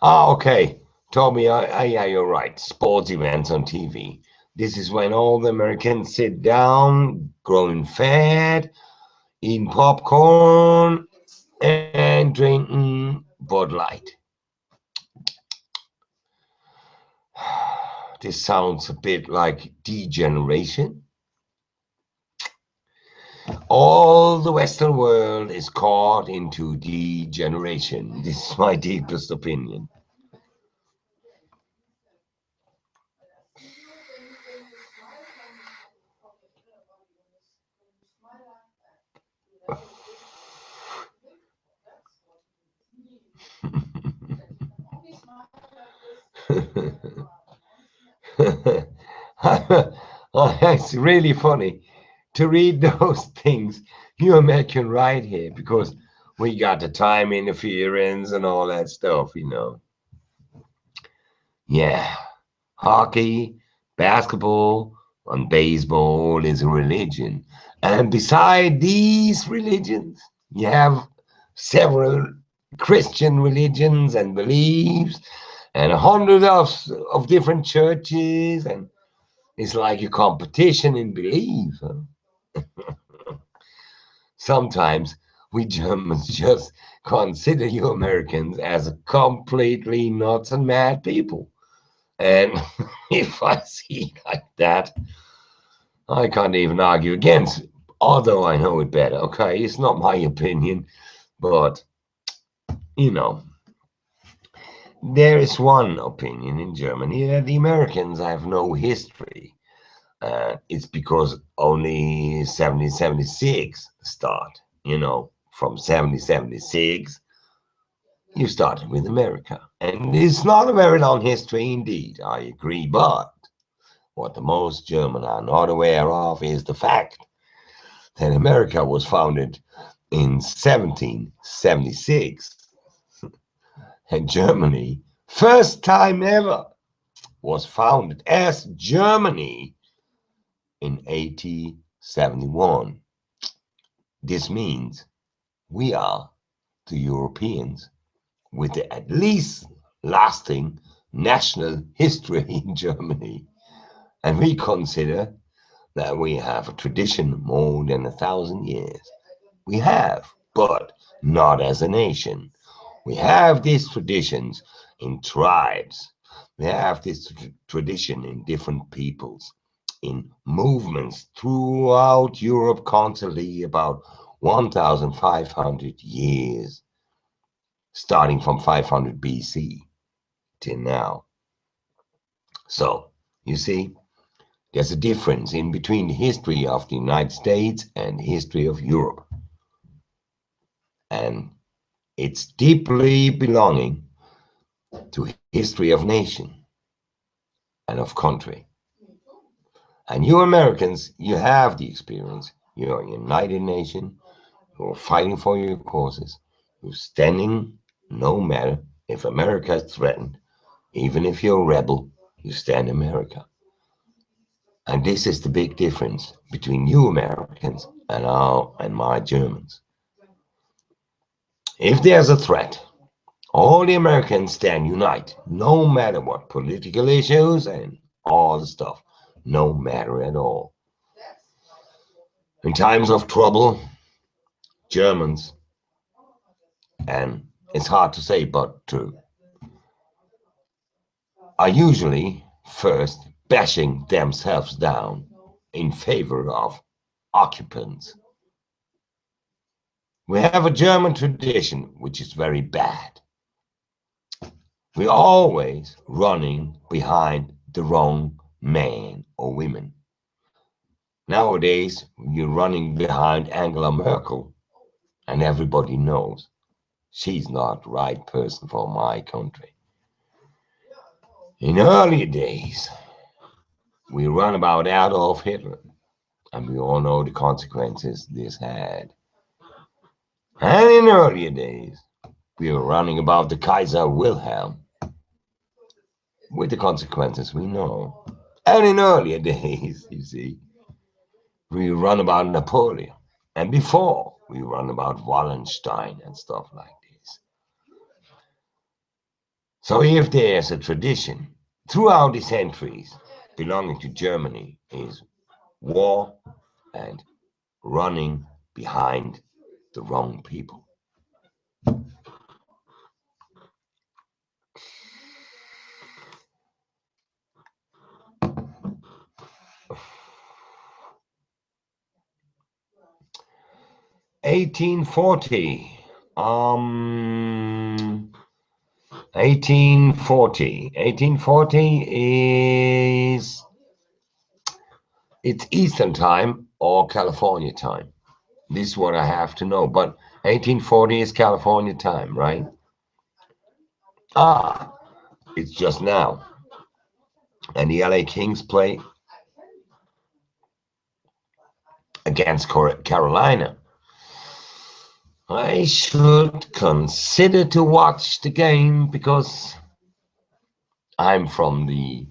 Ah, okay. Toby, yeah, you're right. Sports events on TV. This is when all the Americans sit down, growing fat, eating popcorn, and drinking Bud Light. This sounds a bit like degeneration. All the Western world is caught into degeneration. This is my deepest opinion. Oh, it's really funny to read those things you American right here because we got the time interference and all that stuff, you know. Yeah, hockey, basketball, and baseball is a religion. And beside these religions, you have several Christian religions and beliefs and hundreds of different churches, and it's like a competition in belief. Huh? Sometimes we Germans just consider you Americans as a completely nuts and mad people. And if I see it like that, I can't even argue against, although I know it better. Okay, it's not my opinion, but you know, there is one opinion in Germany that the Americans have no history. It's because only 1776 start, you know, from 1776 you started with America. And it's not a very long history indeed, I agree, but what the most German are not aware of is the fact that America was founded in 1776 and Germany, first time ever, was founded as Germany in 1871. This means we are the Europeans with the at least lasting national history in Germany. And we consider that we have a tradition more than 1,000 years. We have, but not as a nation. We have these traditions in tribes. We have this tradition in different peoples, in movements throughout Europe constantly about 1,500 years, starting from 500 BC till now. So, you see, there's a difference in between the history of the United States and the history of Europe. And it's deeply belonging to history of nation and of country. And you Americans, you have the experience. You're a united nation. You're fighting for your causes. You're standing no matter if America is threatened, even if you're a rebel, you stand America. And this is the big difference between you Americans and my Germans. If there's a threat, all the Americans stand unite, no matter what political issues and all the stuff, no matter at all. In times of trouble, Germans, and it's hard to say but true, are usually first bashing themselves down in favor of occupants. We have a German tradition which is very bad. We're always running behind the wrong man or women. Nowadays, you're running behind Angela Merkel, and everybody knows she's not the right person for my country. In earlier days, we run about Adolf Hitler, and we all know the consequences this had. And in earlier days, we were running about the Kaiser Wilhelm, with the consequences we know. And in earlier days, you see, we run about Napoleon. And before, we run about Wallenstein and stuff like this. So if there's a tradition throughout the centuries belonging to Germany is war and running behind the wrong people. (1840) 1840 is it's Eastern time or California time. This is what I have to know. But 1840 is California time, right? It's just now. And the LA Kings play against Carolina. I should consider to watch the game because I'm from the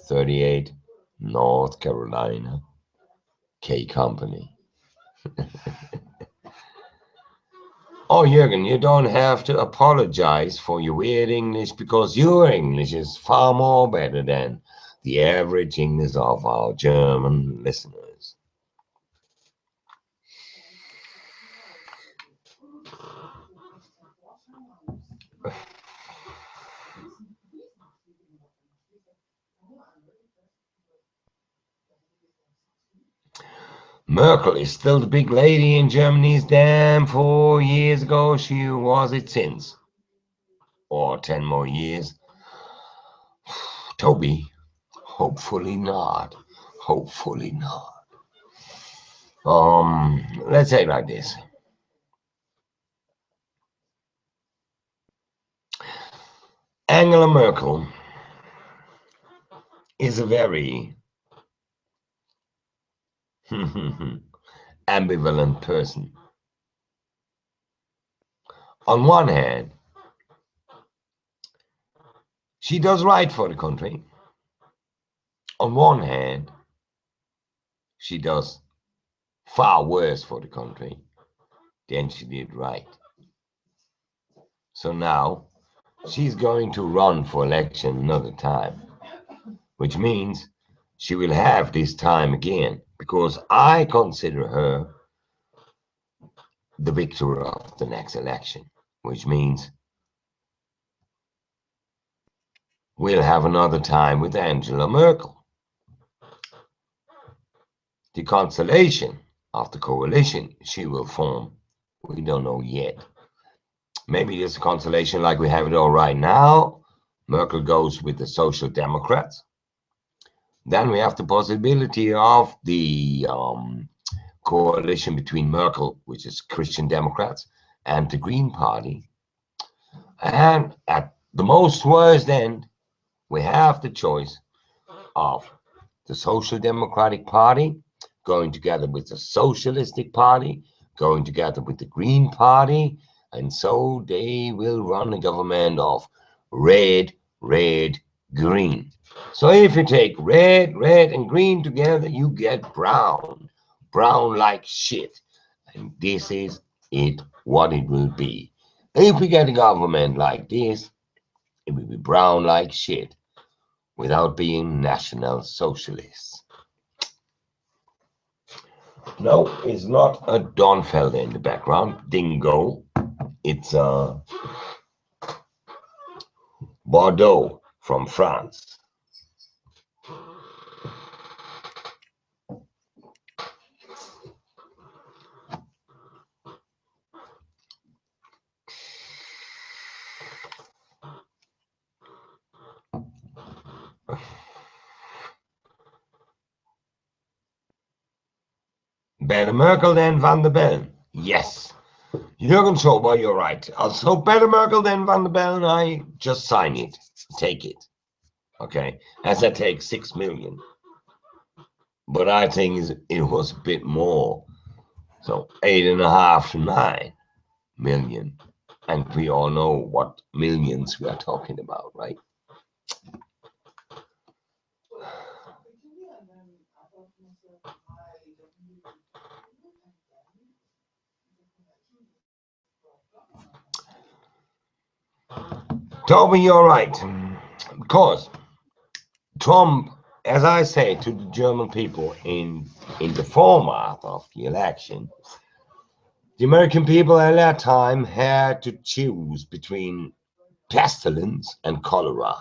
38 North Carolina K Company. Oh, Jürgen, you don't have to apologize for your weird English because your English is far more better than the average English of our German listeners. Merkel is still the big lady in Germany's damn 4 years ago. She was it since. Or 10 more years. Toby, hopefully not. Hopefully not. Let's say it like this. Angela Merkel is a very ambivalent person. On one hand, she does right for the country. On one hand, she does far worse for the country than she did right. So now she's going to run for election another time, which means she will have this time again because I consider her the victor of the next election, which means we'll have another time with Angela Merkel. The constellation of the coalition she will form, we don't know yet. Maybe it's a constellation like we have it all right now. Merkel goes with the Social Democrats. Then we have the possibility of the coalition between Merkel, which is Christian Democrats, and the Green Party. And at the most worst end, we have the choice of the Social Democratic Party going together with the Socialistic Party, going together with the Green Party, And so they will run a government of red, red, green. So if you take red, red, and green together, you get brown. Brown like shit. And this is it, what it will be. If we get a government like this, it will be brown like shit without being national socialists. No, it's not a Donfelder in the background. Dingo. It's Bordeaux from France. Better Merkel than Van der Bellen. Yes. Jürgen Schober, you're right. Also better Merkel than Van der Bellen. I just sign it. Take it. Okay. As I take 6 million. But I think it was a bit more. So 8.5 to 9 million. And we all know what millions we are talking about, right? Toby, you're right. Because Trump, as I say to the German people in the format of the election, the American people at that time had to choose between pestilence and cholera.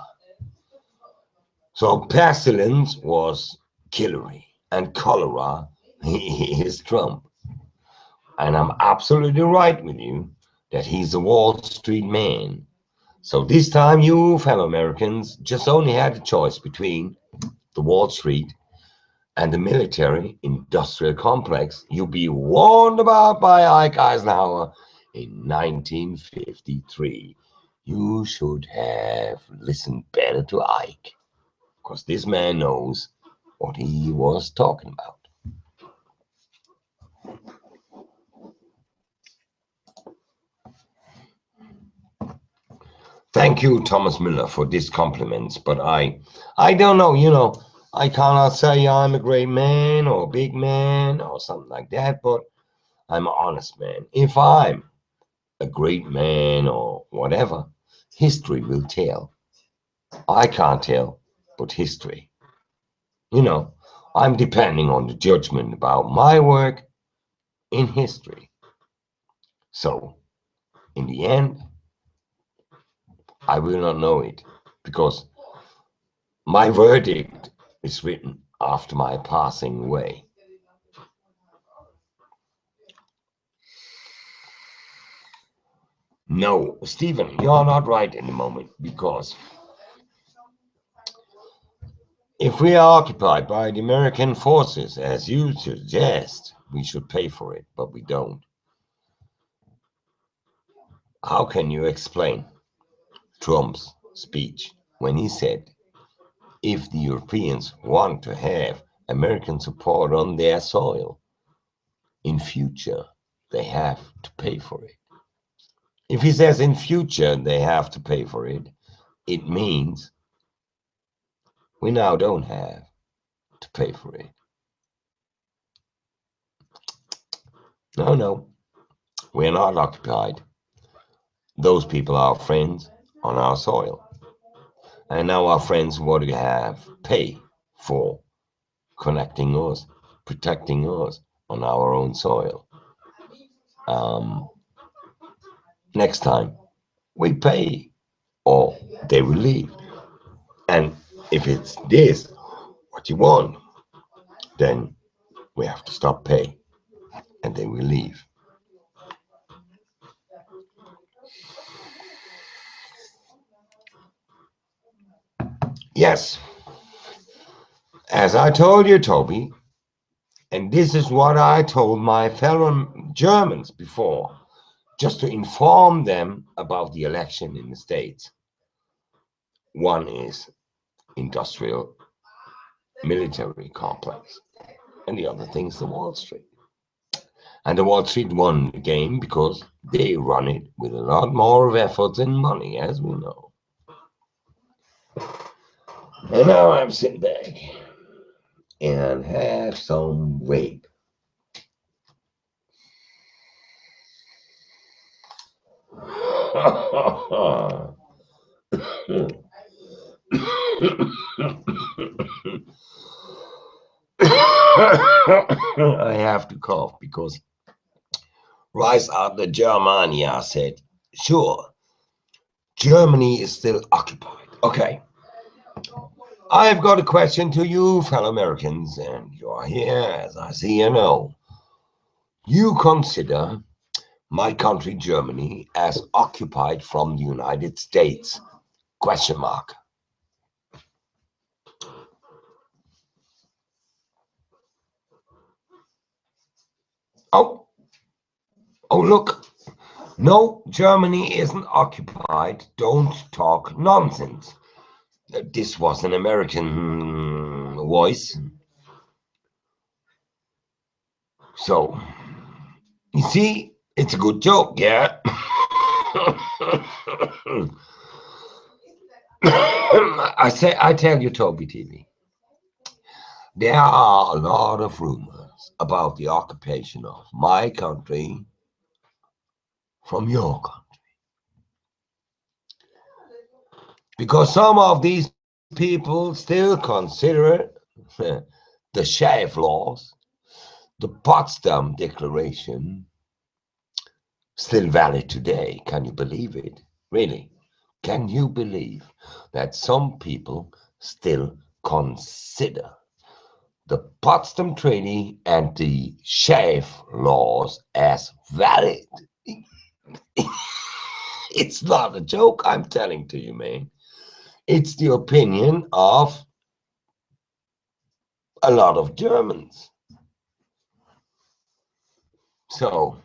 So pestilence was Hillary and cholera is Trump. And I'm absolutely right with you that he's a Wall Street man. So this time you fellow Americans just only had a choice between the Wall Street and the military industrial complex you be warned about by Ike Eisenhower in 1953. You should have listened better to Ike, because this man knows what he was talking about. Thank you, Thomas Miller, for these compliments, but I don't know, I cannot say I'm a great man or a big man or something like that, but I'm an honest man. If I'm a great man or whatever, history will tell. I can't tell, but history. I'm depending on the judgment about my work in history. So, in the end, I will not know it because my verdict is written after my passing away. No, Stephen, you're not right in the moment, because if we are occupied by the American forces, as you suggest, we should pay for it, but we don't. How can you explain Trump's speech when he said, if the Europeans want to have American support on their soil, in future, they have to pay for it? If he says in future they have to pay for it, it means we now don't have to pay for it. No, we're not occupied. Those people are friends on our soil. And now our friends want to have pay for connecting us, protecting us on our own soil. Next time we pay or they will leave. And if it's this, what you want, then we have to stop paying and they will leave. Yes, as I told you, Toby, and this is what I told my fellow Germans before, just to inform them about the election in the States. One is industrial military complex, and the other thing is the Wall Street. And the Wall Street won the game because they run it with a lot more of effort and money, as we know. And now I'm sitting back and have some rape. I have to cough because Rice out the Germania said, sure, Germany is still occupied. Okay. I've got a question to you, fellow Americans, and you are here, as I see you know. You consider my country, Germany, as occupied from the United States? Question mark. Oh, look. No, Germany isn't occupied. Don't talk nonsense. This was an American voice. So, you see, it's a good joke, yeah? I tell you, Toby TV, there are a lot of rumors about the occupation of my country from your country. Because some of these people still consider the Schaef laws, the Potsdam Declaration, still valid today. Can you believe it? Really? Can you believe that some people still consider the Potsdam Treaty and the Schaef laws as valid? It's not a joke, I'm telling to you, man. It's the opinion of a lot of Germans. So,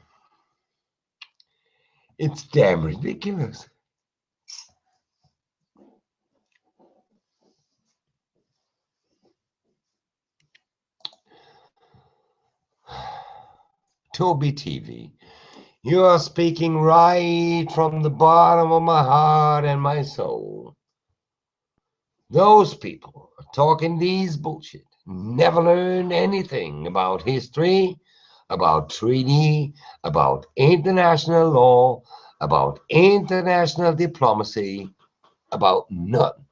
it's damn ridiculous. Toby TV, you are speaking right from the bottom of my heart and my soul. Those people talking these bullshit never learned anything about history, about treaty, about international law, about international diplomacy, about nothing,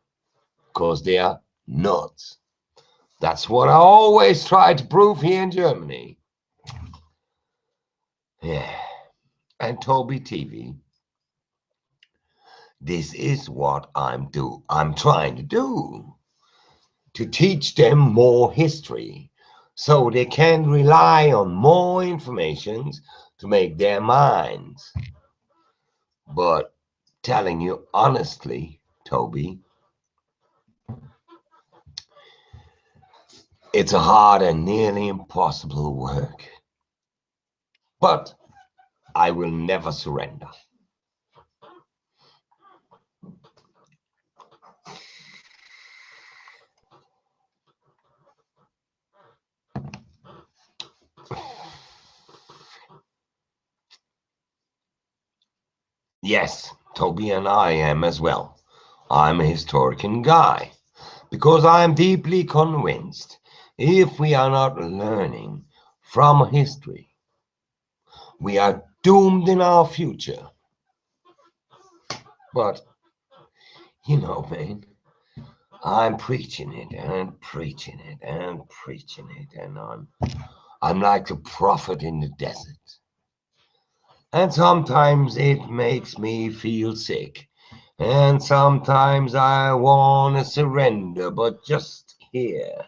because they are nuts. That's what I always try to prove here in Germany. Yeah. And Toby TV, this is what I'm trying to do, to teach them more history so they can rely on more information to make their minds. But telling you honestly, Toby, it's a hard and nearly impossible work. But I will never surrender. Yes, Toby, and I am as well. I'm a historian guy because I'm deeply convinced if we are not learning from history, we are doomed in our future. But, you know, man, I'm preaching it and preaching it and preaching it, and I'm like a prophet in the desert. And sometimes it makes me feel sick. And sometimes I want to surrender, but just here.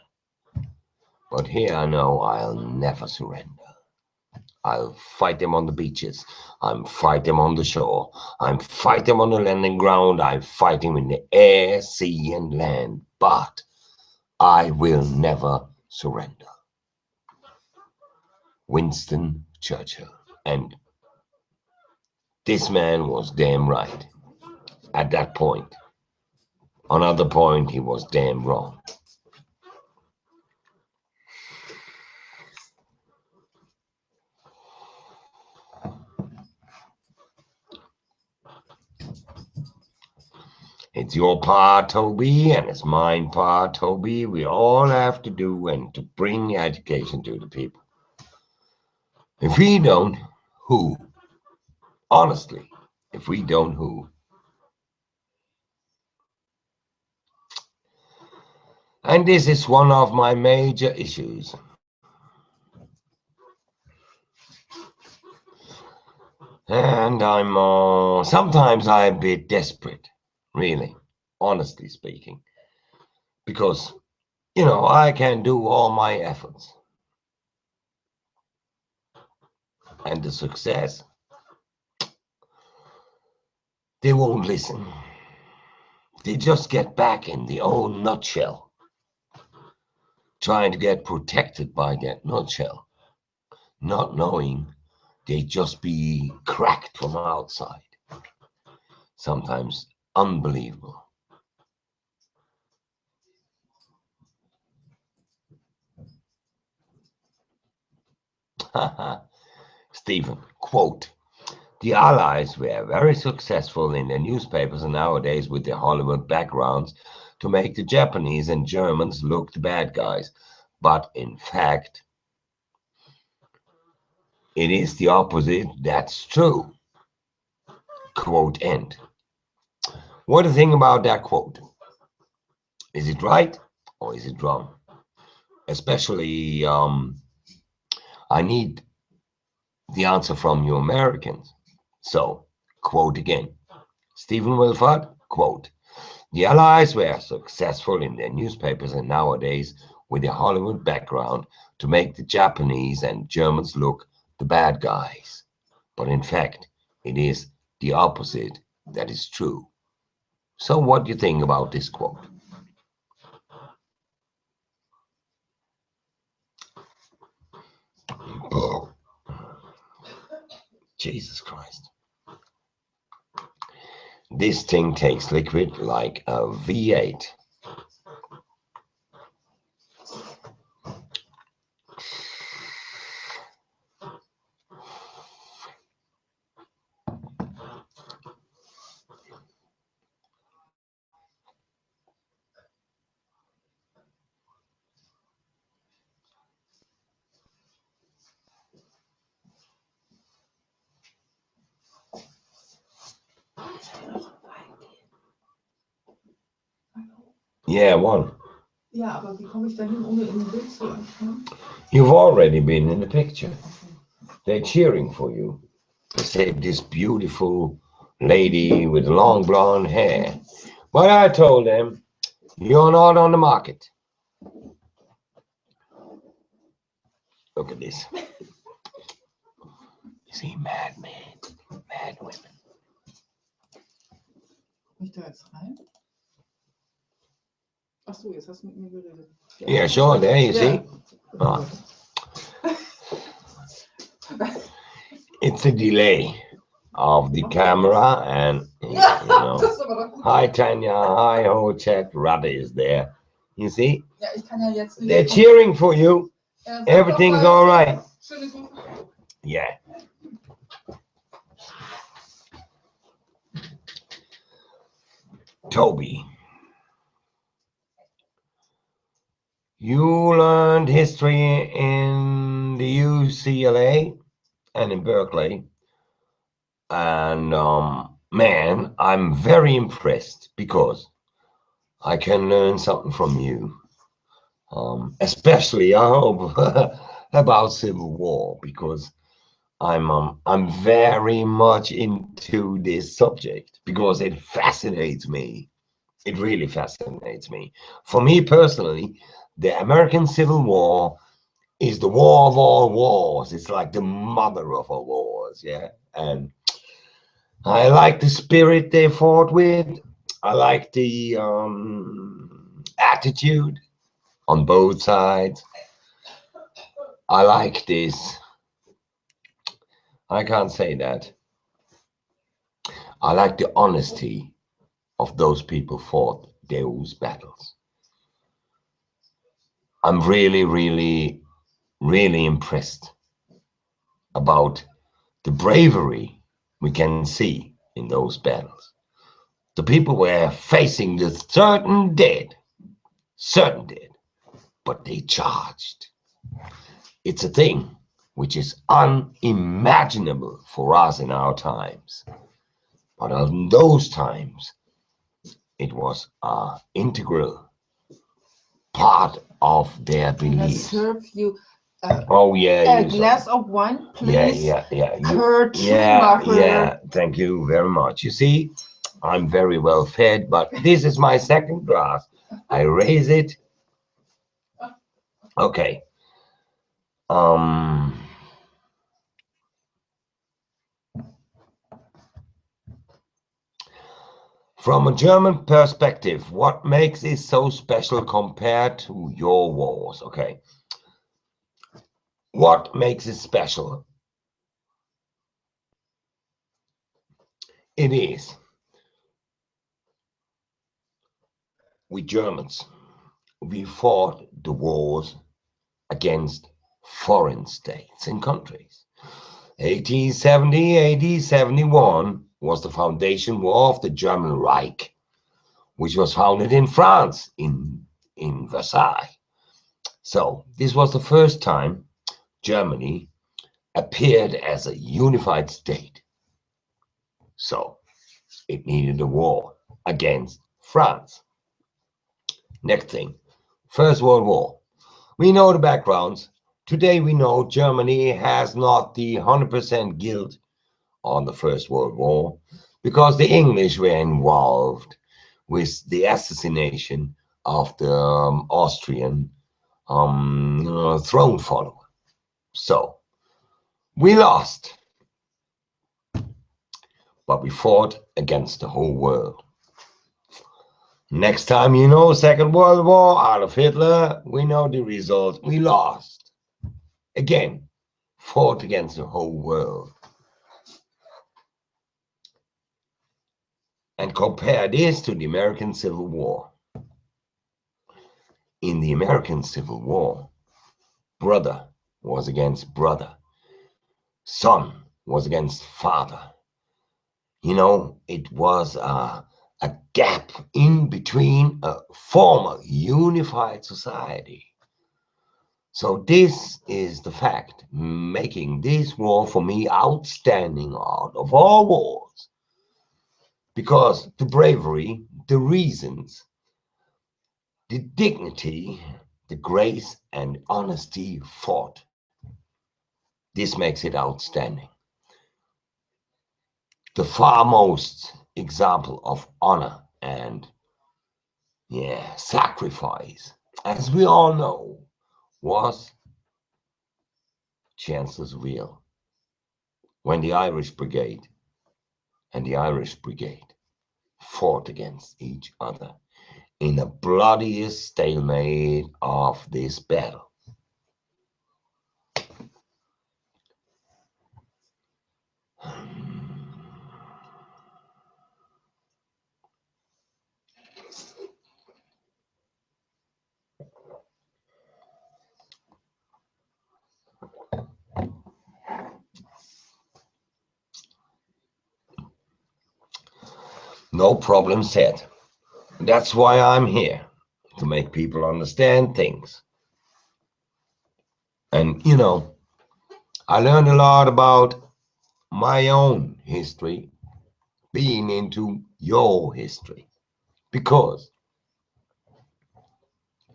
But here I know I'll never surrender. I'll fight them on the beaches. I'll fight them on the shore. I'll fight them on the landing ground. I'll fight them in the air, sea, and land. But I will never surrender. Winston Churchill. And this man was damn right at that point. Another point, he was damn wrong. It's your part, Toby, and it's mine part, Toby. We all have to do and to bring education to the people. If we don't, who? Honestly, if we don't, who? And this is one of my major issues. And sometimes I'm a bit desperate, really, honestly speaking, because, I can do all my efforts. And the success, they won't listen. They just get back in the old nutshell, trying to get protected by that nutshell, not knowing they just be cracked from outside. Sometimes unbelievable. Stephen, quote, the Allies were very successful in their newspapers and nowadays with their Hollywood backgrounds to make the Japanese and Germans look the bad guys. But in fact, it is the opposite. That's true. Quote end. What do you think about that quote? Is it right or is it wrong? Especially, I need the answer from you Americans. So, quote again. Stephen Wilford, quote, the Allies were successful in their newspapers and nowadays with their Hollywood background to make the Japanese and Germans look the bad guys. But in fact, it is the opposite that is true. So what do you think about this quote? Oh, Jesus Christ. This thing takes liquid like a V8. Yeah, one. Ja, aber wie komme ich da hin, ohne in ein Bild zu anschauen? You've already been in the picture. They're cheering for you. They say this beautiful lady with long blonde hair. But I told them, you're not on the market. Look at this. You see, mad men, mad women. Komm ich da jetzt rein? Ach so, jetzt hast du mit mir geredet. Yeah, sure, there you see. Oh. It's a delay of the camera and, hi Tanya, hi ho, chat, Radha is there. You see? Ja, ich kann ja jetzt nicht. They're cheering for you. Everything's all right. Yeah. Toby, you learned history in the UCLA and in Berkeley. And man, I'm very impressed because I can learn something from you. Especially, I hope, about Civil War, because I'm very much into this subject because it fascinates me. It really fascinates me. For me personally, the American Civil War is the war of all wars. It's like the mother of all wars, yeah. And I like the spirit they fought with. I like the attitude on both sides. I like this. I can't say that. I like the honesty of those people fought those battles. I'm really, really, really impressed about the bravery we can see in those battles. The people were facing the certain dead, but they charged. It's a thing which is unimaginable for us in our times. But in those times, it was an integral part of their Can I beliefs. serve you Oh yeah, a glass of wine, please? yeah. Kurt Yeah, Schumacher. thank you very much. You see, I'm very well fed, but this is my second glass. I raise it. Okay. Um, from a German perspective, what makes it so special compared to your wars? Okay. What makes it special? It is we Germans. We fought the wars against foreign states and countries. 1870, 1871 was the foundation war of the German Reich, which was founded in France, in Versailles. So this was the first time Germany appeared as a unified state. So it needed a war against France. Next thing, First World War. We know the backgrounds. Today we know Germany has not the 100% guilt on the First World War because the English were involved with the assassination of the Austrian throne follower. So we lost, but we fought against the whole world. Next time, you know, Second World War, Adolf Hitler, we know the result. We lost. Again, fought against the whole world. And compare this to the American Civil War. In the American Civil War, brother was against brother. Son was against father. You know, it was a gap in between a former unified society. So this is the fact making this war for me outstanding out of all wars. Because the bravery, the reasons, the dignity, the grace and honesty fought. This makes it outstanding. The foremost example of honor and sacrifice, as we all know, was Chancellorsville, when the Irish Brigade and the Irish Brigade fought against each other in the bloodiest stalemate of this battle. No problem said. That's why I'm here, to make people understand things. And, you know, I learned a lot about my own history being into your history. Because,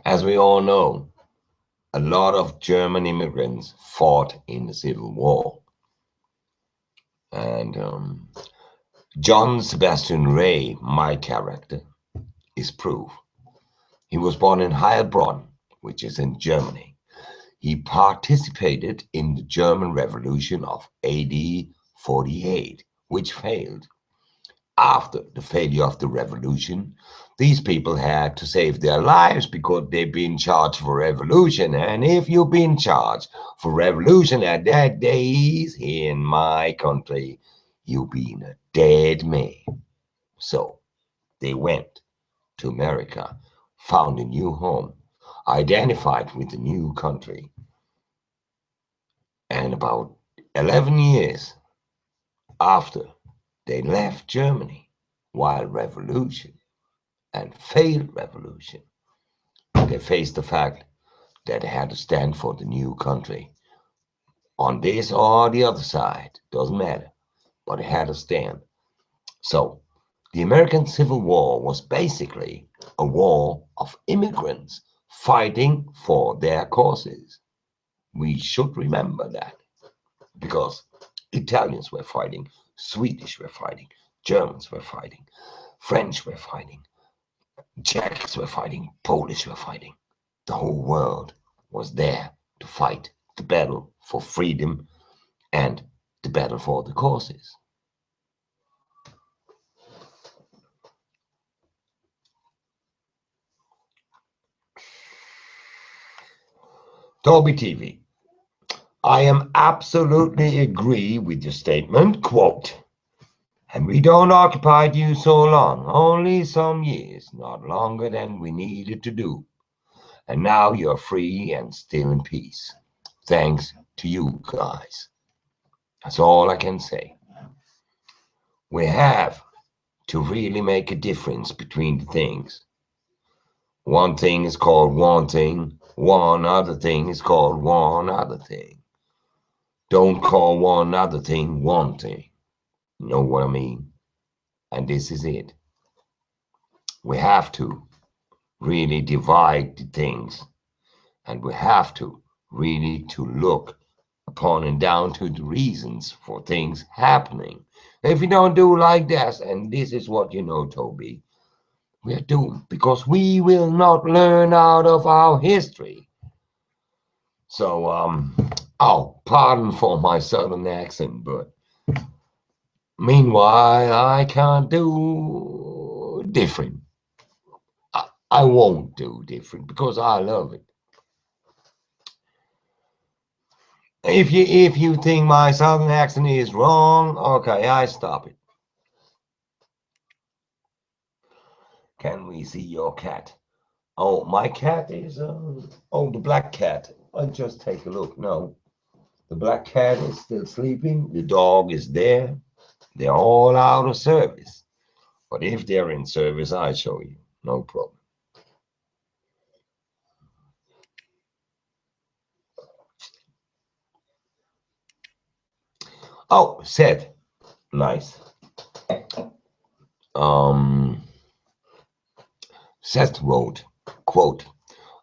as we all know, a lot of German immigrants fought in the Civil War. And John Sebastian Ray, my character, is proof. He was born in Heilbronn, which is in Germany. He participated in the German Revolution of AD 48, which failed. After the failure of the revolution, these people had to save their lives because they've been charged for revolution. And if you've been charged for revolution at that days here in my country, you've been a dead man. So they went to America, found a new home, identified with the new country. And about 11 years after they left Germany, while revolution and failed revolution, they faced the fact that they had to stand for the new country. On this or the other side, doesn't matter, but they had to stand. So the American Civil War was basically a war of immigrants fighting for their causes. We should remember that because Italians were fighting, Swedish were fighting, Germans were fighting, French were fighting, Czechs were fighting, Polish were fighting. The whole world was there to fight the battle for freedom and the battle for the causes. Toby TV. I am absolutely agree with your statement, quote, and we don't occupy you so long, only some years, not longer than we needed to do. And now you're free and still in peace. Thanks to you guys. That's all I can say. We have to really make a difference between the things. One thing is called one thing, one other thing is called one other thing. Don't call one other thing one thing. You know what I mean? And this is it. We have to really divide the things, and we have to really to look upon and down to the reasons for things happening. If we don't do like that, and this is what you know, Toby, we are doomed because we will not learn out of our history. So, oh, pardon for my southern accent, but meanwhile, I can't do different. I won't do different because I love it. If you think my southern accent is wrong, okay, I stop it. Can we see your cat? Oh, my cat is oh, the black cat. I'll just take a look. No, the black cat is still sleeping. The dog is there. They're all out of service. But if they're in service, I'll show you. No problem. Oh, Seth. Nice. Seth wrote, quote,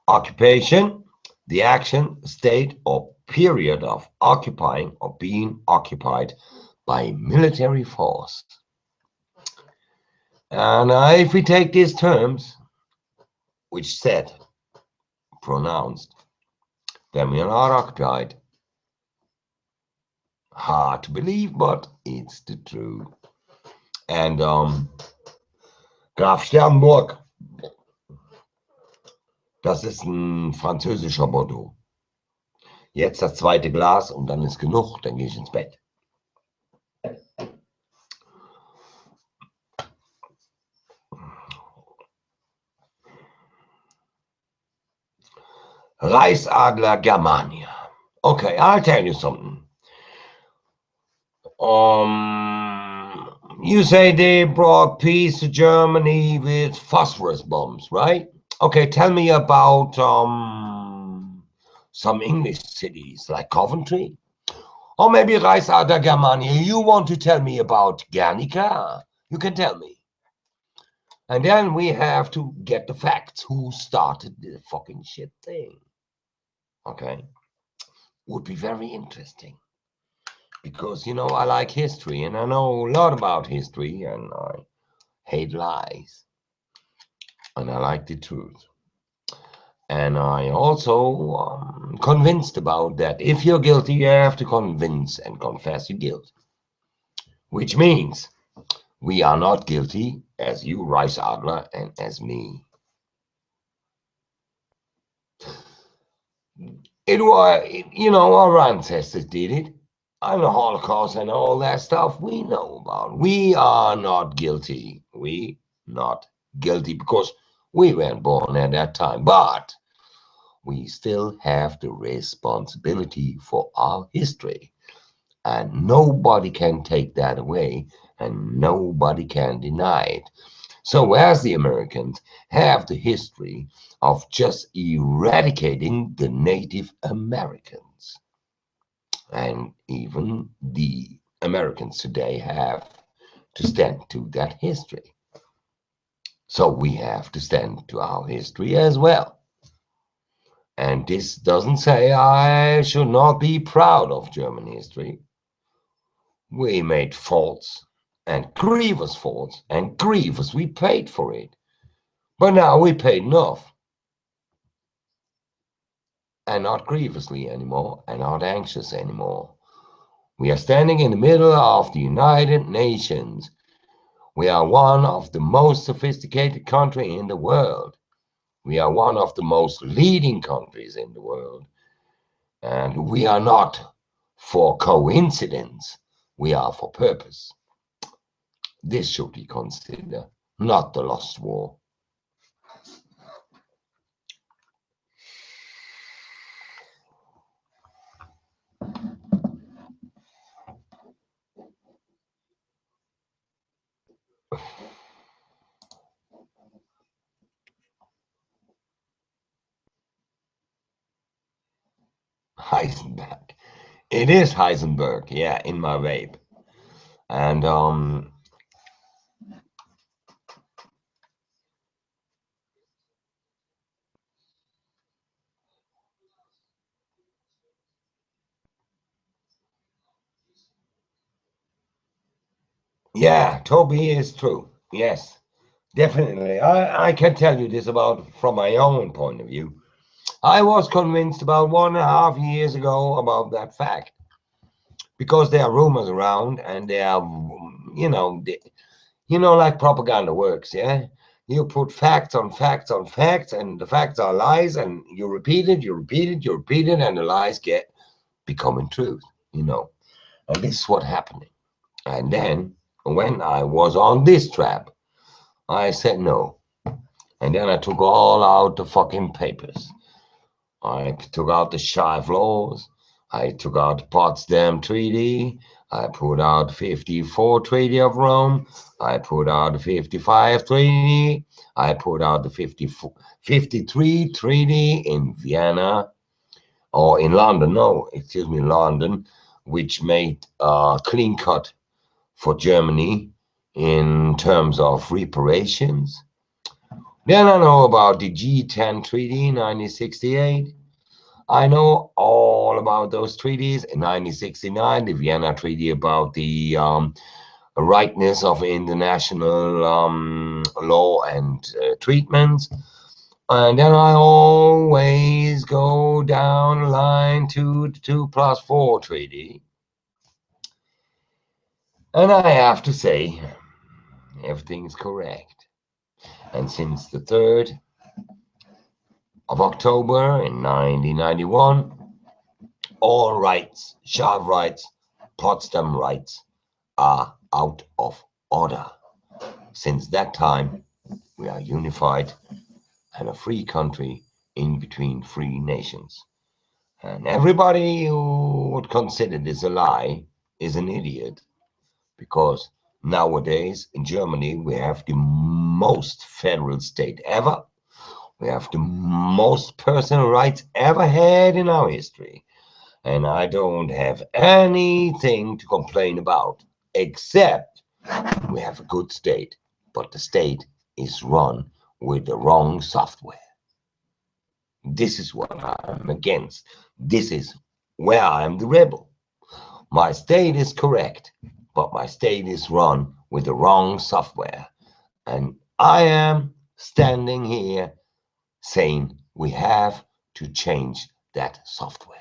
occupation, the action, state, or period of occupying or being occupied by military force. And if we take these terms, which Seth pronounced, then we are not occupied. Hard to believe, but it's the truth. And Graf Sternburg, das ist ein französischer Bordeaux. Jetzt das zweite Glas und dann ist genug, dann gehe ich ins Bett. Reichsadler Germania. Okay, I'll tell you something. You say they brought peace to Germany with phosphorus bombs, right? Okay, tell me about some English cities like Coventry. Or maybe Reichsadler Germania. You want to tell me about Guernica? You can tell me. And then we have to get the facts. Who started the fucking shit thing? Okay. Would be very interesting. Because, you know, I like history and I know a lot about history and I hate lies. And I like the truth. And I also convinced about that if you're guilty, you have to convince and confess your guilt. Which means we are not guilty as you, Reichsadler, and as me. It was, you know, our ancestors did it. And the Holocaust and all that stuff we know about. We are not guilty. We not guilty because we weren't born at that time. But we still have the responsibility for our history. And nobody can take that away. and nobody can deny it. So whereas the Americans have the history of just eradicating the Native Americans, and even the Americans today have to stand to that history. So we have to stand to our history as well. And this doesn't say I should not be proud of German history. We made faults, and grievous faults, and grievous, we paid for it. But now we paid enough. And not grievously anymore, and not anxious anymore. We are standing in the middle of the United Nations. We are one of the most sophisticated countries in the world. We are one of the most leading countries in the world. And we are not for coincidence. We are for purpose. This should be considered, not the lost war. Heisenberg. It is Heisenberg, yeah, in my vape. And yeah, Toby is true. Yes, definitely. I can tell you this about from my own point of view. I was convinced about 1.5 years ago about that fact because there are rumors around and there are, like propaganda works, yeah? You put facts on facts on facts and the facts are lies and you repeat it, you repeat it, you repeat it and the lies get becoming truth, And this is what happened. And then when I was on this trap, I said no. And then I took all out the fucking papers. I took out the Shive laws. I took out the Potsdam Treaty. I put out the 54 Treaty of Rome. I put out the 55 Treaty. I put out the 53 Treaty in Vienna, or in London, no, excuse me, London, which made a clean cut for Germany in terms of reparations. Then I know about the G10 Treaty in 1968. I know all about those treaties. In 1969, the Vienna Treaty about the rightness of international law and treatments. And then I always go down the line to the 2+4 treaty. And I have to say, everything is correct. And since the 3rd of October in 1991, all rights, Scharf rights, Potsdam rights are out of order. Since that time, we are unified and a free country in between free nations. And everybody who would consider this a lie is an idiot, because nowadays in Germany we have the most federal state ever. We have the most personal rights ever had in our history. And I don't have anything to complain about, except we have a good state, but the state is run with the wrong software. This is what I'm against. This is where I'm the rebel. My state is correct, but my state is run with the wrong software. And I am standing here saying we have to change that software.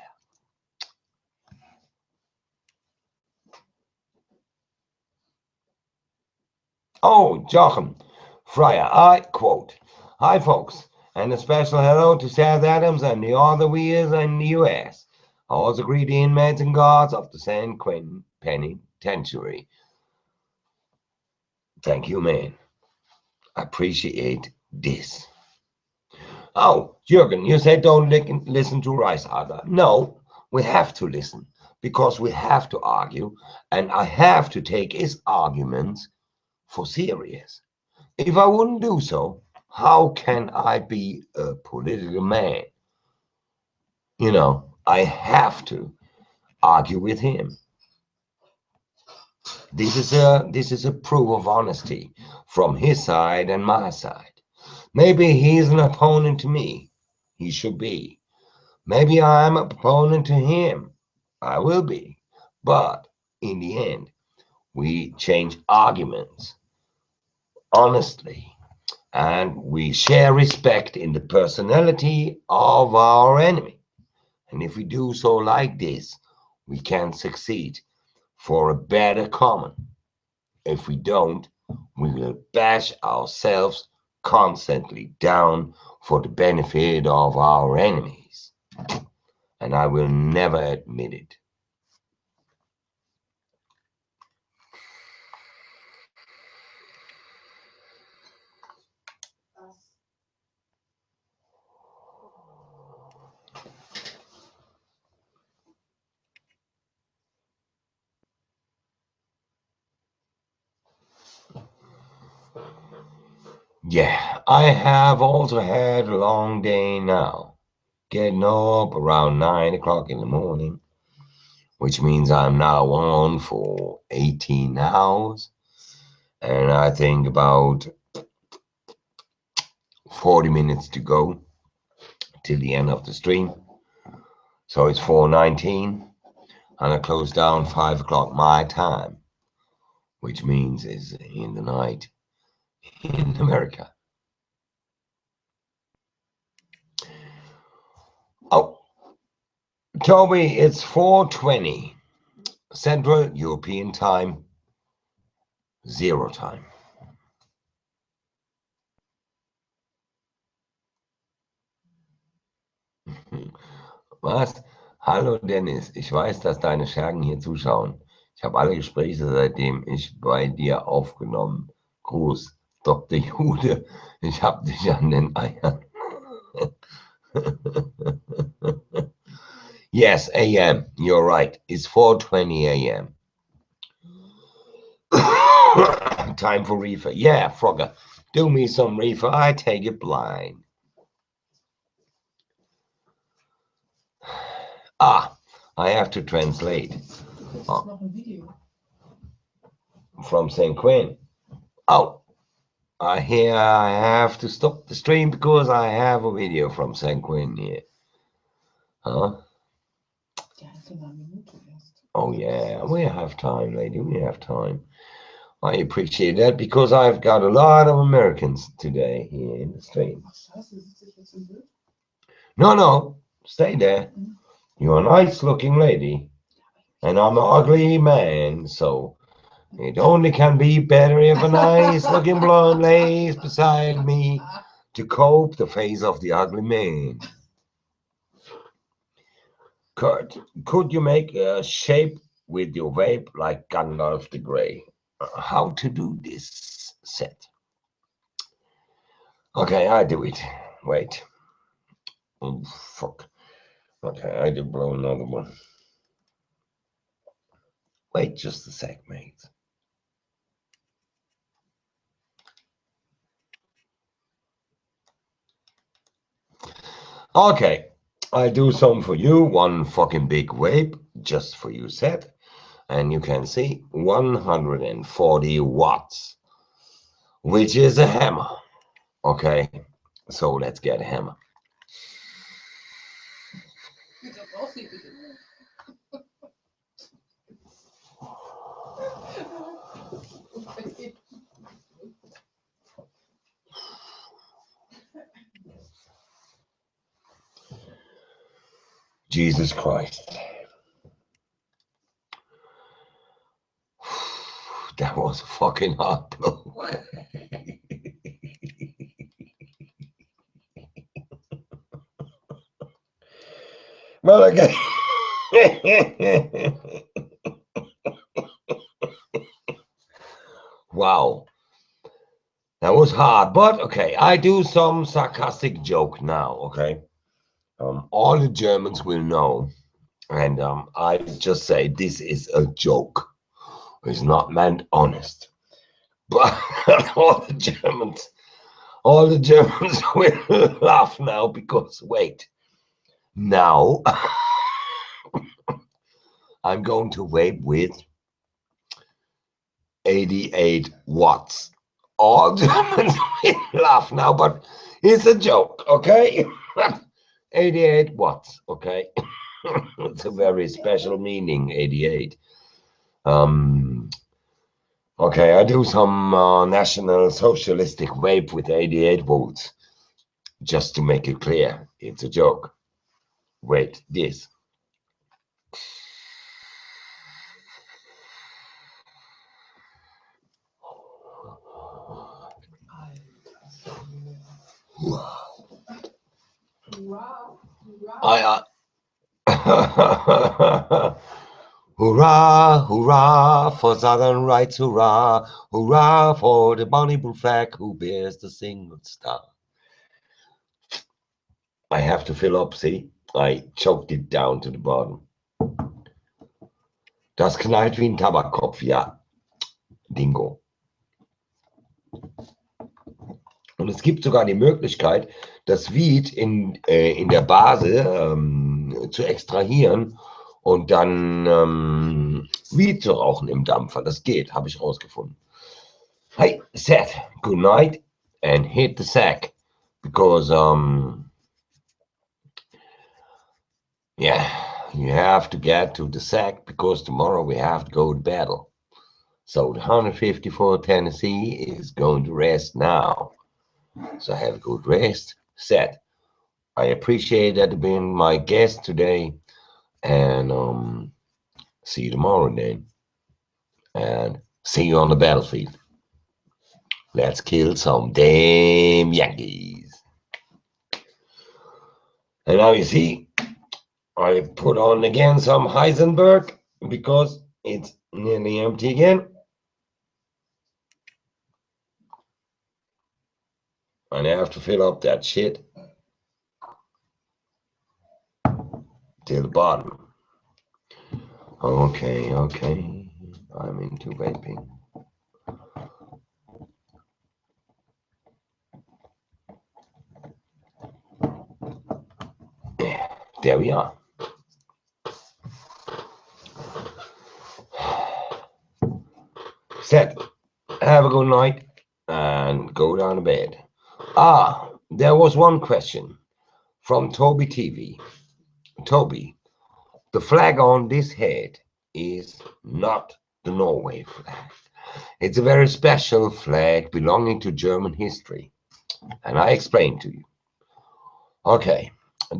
Oh, Joachim Fryer, I quote, "Hi folks, and a special hello to Seth Adams and the other weirds in the US. I also greet the inmates and guards of the San Quentin Penitentiary." Thank you, man. I appreciate this. Oh, Jürgen, you said don't listen to Reichsadler. No, we have to listen, because we have to argue, and I have to take his arguments for serious. If I wouldn't do so, how can I be a political man? You know, I have to argue with him. This is a proof of honesty from his side and my side. Maybe he's an opponent to me. He should be. Maybe I'm an opponent to him. I will be. But in the end, we change arguments honestly, and we share respect in the personality of our enemy. And if we do so like this, we can succeed for a better common. If we don't, we will bash ourselves constantly down for the benefit of our enemies. And I will never admit it. Yeah, I have also had a long day now, getting up around 9 o'clock in the morning, which means I'm now on for 18 hours, and I think about 40 minutes to go till the end of the stream. So it's 4:19, and I close down 5 o'clock my time, which means it's in the night in America. Oh, Toby, it's 4:20 Central European Time, 0 time. Was? Hallo Dennis, ich weiß, dass deine Schergen hier zuschauen. Ich habe alle Gespräche seitdem ich bei dir aufgenommen. Gruß, Dr. Jude, ich hab dich an den Eiern. Yes, AM, you're right. It's 4:20 AM. Time for reefer. Yeah, Frogger, do me some reefer. I take it blind. Ah, I have to translate from St. Quinn. Oh, I hear I have to stop the stream because I have a video from St. Quinn here. Huh? Oh yeah, we have time, lady. We have time. I appreciate that because I've got a lot of Americans today here in the stream. No, stay there. You're a nice looking lady, and I'm an ugly man, so it only can be better if a nice looking blonde lays beside me to cope the face of the ugly man. Kurt, could you make a shape with your vape like Gandalf the Grey? How to do this set? Okay, I do it. Wait. Oh, fuck. Okay, I did blow another one. Wait just a sec, mate. Okay, I do some for you. One fucking big vape just for you set. And you can see 140 watts, which is a hammer. Okay, so let's get a hammer. Jesus Christ. That was a fucking hard blow. Well, okay. Wow. That was hard, but okay, I do some sarcastic joke now, okay? All the Germans will know And I just say this is a joke. It's not meant honest. But all the Germans will laugh now because wait, now I'm going to vape with 88 watts. All Germans will laugh now, but it's a joke, okay? 88 watts, okay? It's a very special meaning, 88. Okay, I do some National Socialistic vape with 88 volts. Just to make it clear, it's a joke. Wait, this. Hurra, hurra. Hurrah, hurrah for Southern rights, hurrah, hurrah for the bonny blue flag who bears the single star. I have to fill up, see? I choked it down to the bottom. Das knallt wie ein Tabakkopf, ja. Dingo. Und es gibt sogar die Möglichkeit, das Weed in der Base zu extrahieren und dann Weed zu rauchen im Dampfer. Das geht, habe ich rausgefunden. Hey, Seth, good night and hit the sack because yeah, you have to get to the sack because tomorrow we have to go to battle. So the 154 Tennessee is going to rest now. So have a good rest. Seth, I appreciate that being my guest today, and see you tomorrow then, and see you on the battlefield. Let's kill some damn Yankees. And now you see, I put on again some Heisenberg because it's nearly empty again. And I have to fill up that shit till the bottom. Okay, I'm into vaping. Yeah, there we are. Set. Have a good night and go down to bed. There was one question from Toby TV. Toby, the flag on this head is not the Norway flag. It's a very special flag belonging to German history. And I explained to you. Okay,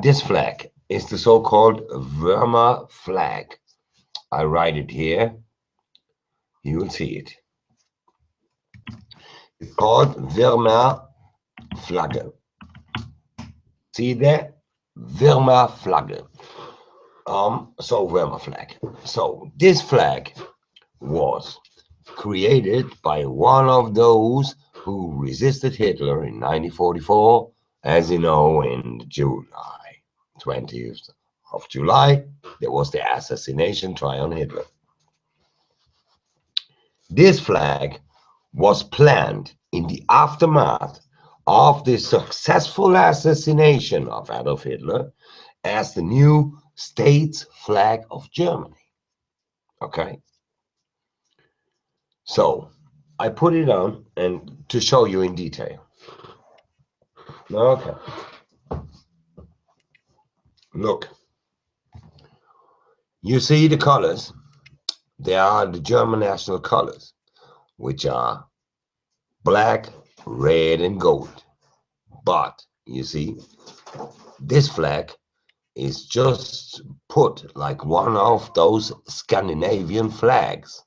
this flag is the so-called Wehrmacht flag. I write it here. You will see it. It's called Wehrmacht Flagge. See there? Wehrmacht Flagge. So Wehrmacht flag. So this flag was created by one of those who resisted Hitler in 1944, as you know, in July, 20th of July, there was the assassination try on Hitler. This flag was planned in the aftermath of the successful assassination of Adolf Hitler as the new state's flag of Germany. Okay? So I put it on and to show you in detail. Okay. Look. You see the colors? They are the German national colors, which are black, red, and gold. But you see, this flag is just put like one of those Scandinavian flags,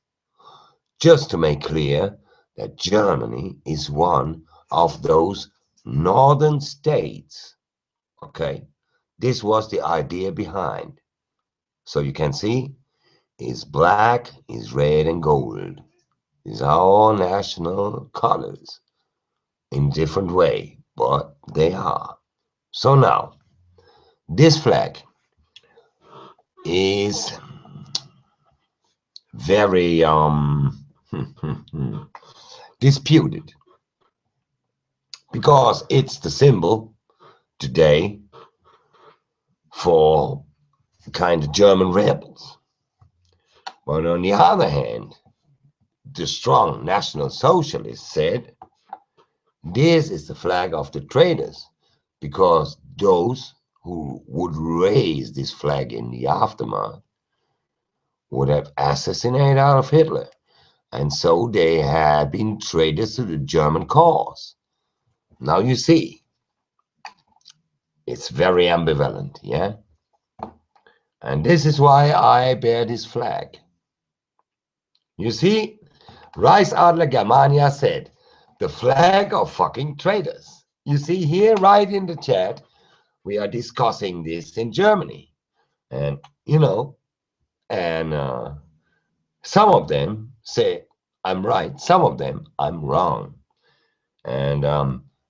just to make clear that Germany is one of those northern states. Okay, this was the idea behind. So you can see, it's black, it's red, and gold. These are all national colors in different way, but they are. So now, this flag is very disputed, because it's the symbol today for kind of German rebels. But on the other hand, the strong National Socialists said this is the flag of the traitors, because those who would raise this flag in the aftermath would have assassinated Adolf Hitler, and so they had been traitors to the German cause. Now you see, it's very ambivalent, yeah? And this is why I bear this flag. You see, Reichsadler Germania said, the flag of fucking traitors. You see here, right in the chat, we are discussing this in Germany. And, you know, and some of them say I'm right, some of them I'm wrong. And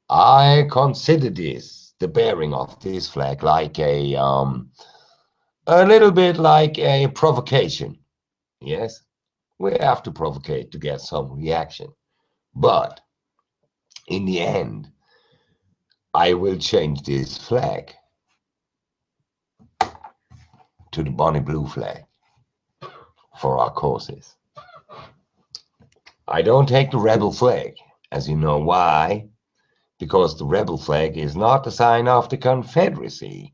I consider this, the bearing of this flag, like a little bit like a provocation. Yes, we have to provocate to get some reaction. But in the end, I will change this flag to the Bonnie Blue flag for our causes. I don't take the rebel flag, as you know. Why? Because the rebel flag is not a sign of the Confederacy.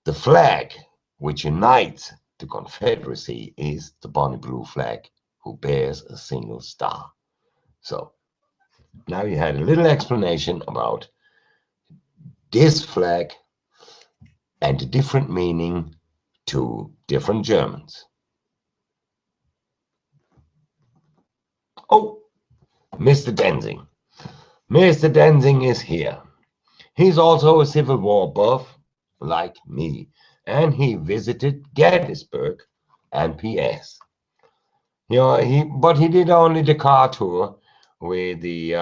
The flag which unites the Confederacy is the Bonnie Blue flag, who bears a single star. So now you had a little explanation about this flag and the different meaning to different Germans. Oh, Mr. Denzing. Mr. Denzing is here. He's also a Civil War buff, like me, and he visited Gettysburg and PS. You know, but he did only the car tour with the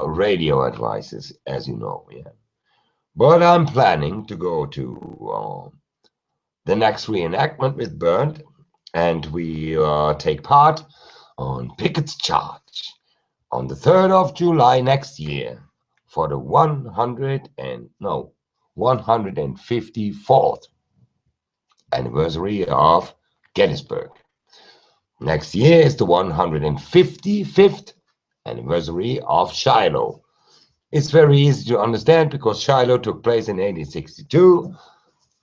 radio advices, as you know. Yeah. But I'm planning to go to the next reenactment with Bernd, and we take part on Pickett's Charge on the 3rd of July next year for the 154th anniversary of Gettysburg. Next year is the 155th anniversary of Shiloh. It's very easy to understand because Shiloh took place in 1862,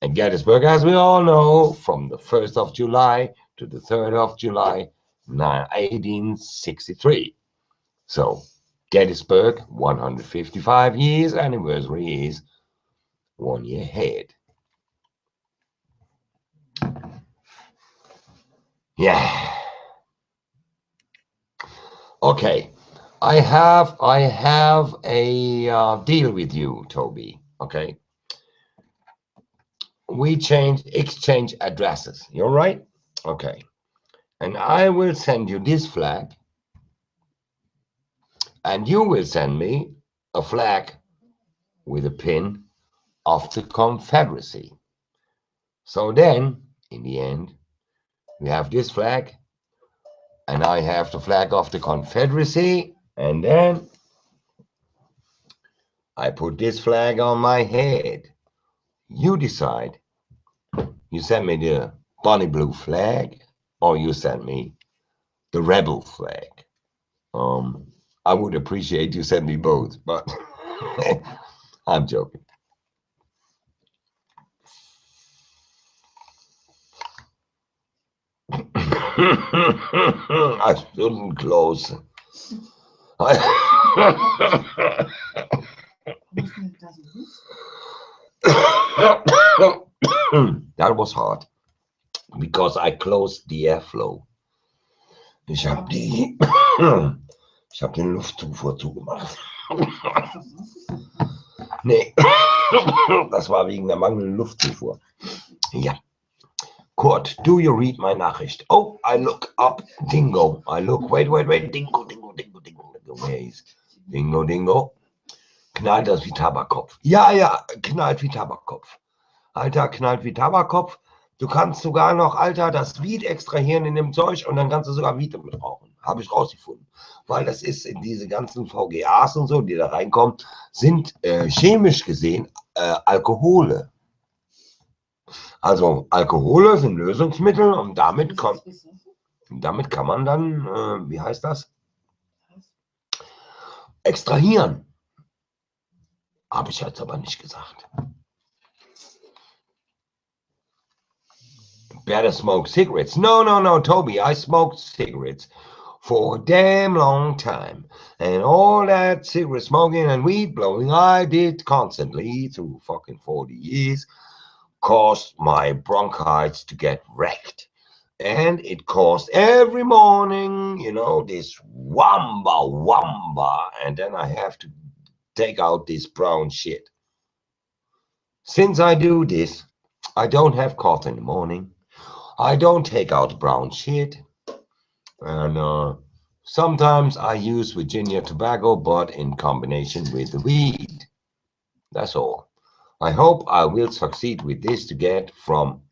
and Gettysburg, as we all know, from the 1st of July to the 3rd of July, 1863. So Gettysburg 155 years anniversary is 1 year ahead. Yeah. Okay. I have a deal with you, Toby. Okay. We exchange addresses. You're right? Okay. And I will send you this flag, and you will send me a flag with a pin of the Confederacy. So then, in the end, we have this flag, and I have the flag of the Confederacy, and then I put this flag on my head. You decide. You send me the Bonnie Blue flag, or you send me the Rebel flag. I would appreciate you send me both, but I'm joking. I shouldn't close. That was hard, because I closed the airflow. Ich habe den Luftzufuhr zugemacht. Nee, das war wegen der mangelnden Luftzufuhr. Ja. Kurt, do you read my Nachricht? Oh, I look up Dingo. I look, wait. Dingo. Where is Dingo? Knallt das wie Tabakkopf. Ja, knallt wie Tabakkopf. Alter, knallt wie Tabakkopf. Du kannst sogar noch, Alter, das Weed extrahieren in dem Zeug und dann kannst du sogar Weed damit rauchen. Habe ich rausgefunden. Weil das ist in diese ganzen VGAs und so, die da reinkommen, sind chemisch gesehen Alkohole. Also Alkohole sind Lösungsmittel und damit kann man dann, wie heißt das? Extrahieren. Habe ich jetzt aber nicht gesagt. Better smoke cigarettes. No, Toby, I smoked cigarettes for a damn long time. And all that cigarette smoking and weed blowing I did constantly through fucking 40 years caused my bronchitis to get wrecked. And it caused every morning, you know, this wamba, and then I have to take out this brown shit. Since I do this, I don't have cough in the morning. I don't take out brown shit. And sometimes I use Virginia tobacco, but in combination with the weed. That's all. I hope I will succeed with this to get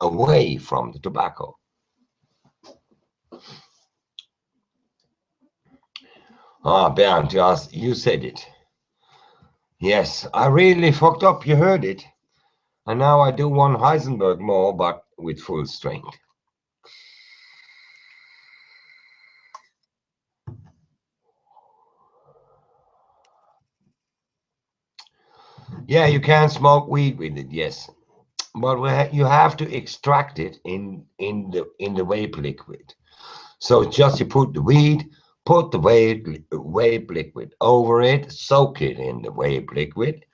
away from the tobacco. Ah, Bernd, you said it. Yes, I really fucked up, you heard it. And now I do one Heisenberg more, but with full strength. Yeah, you can smoke weed with it, yes. But you have to extract it in the vape liquid. So just you put the weed, put the vape liquid over it, soak it in the vape liquid,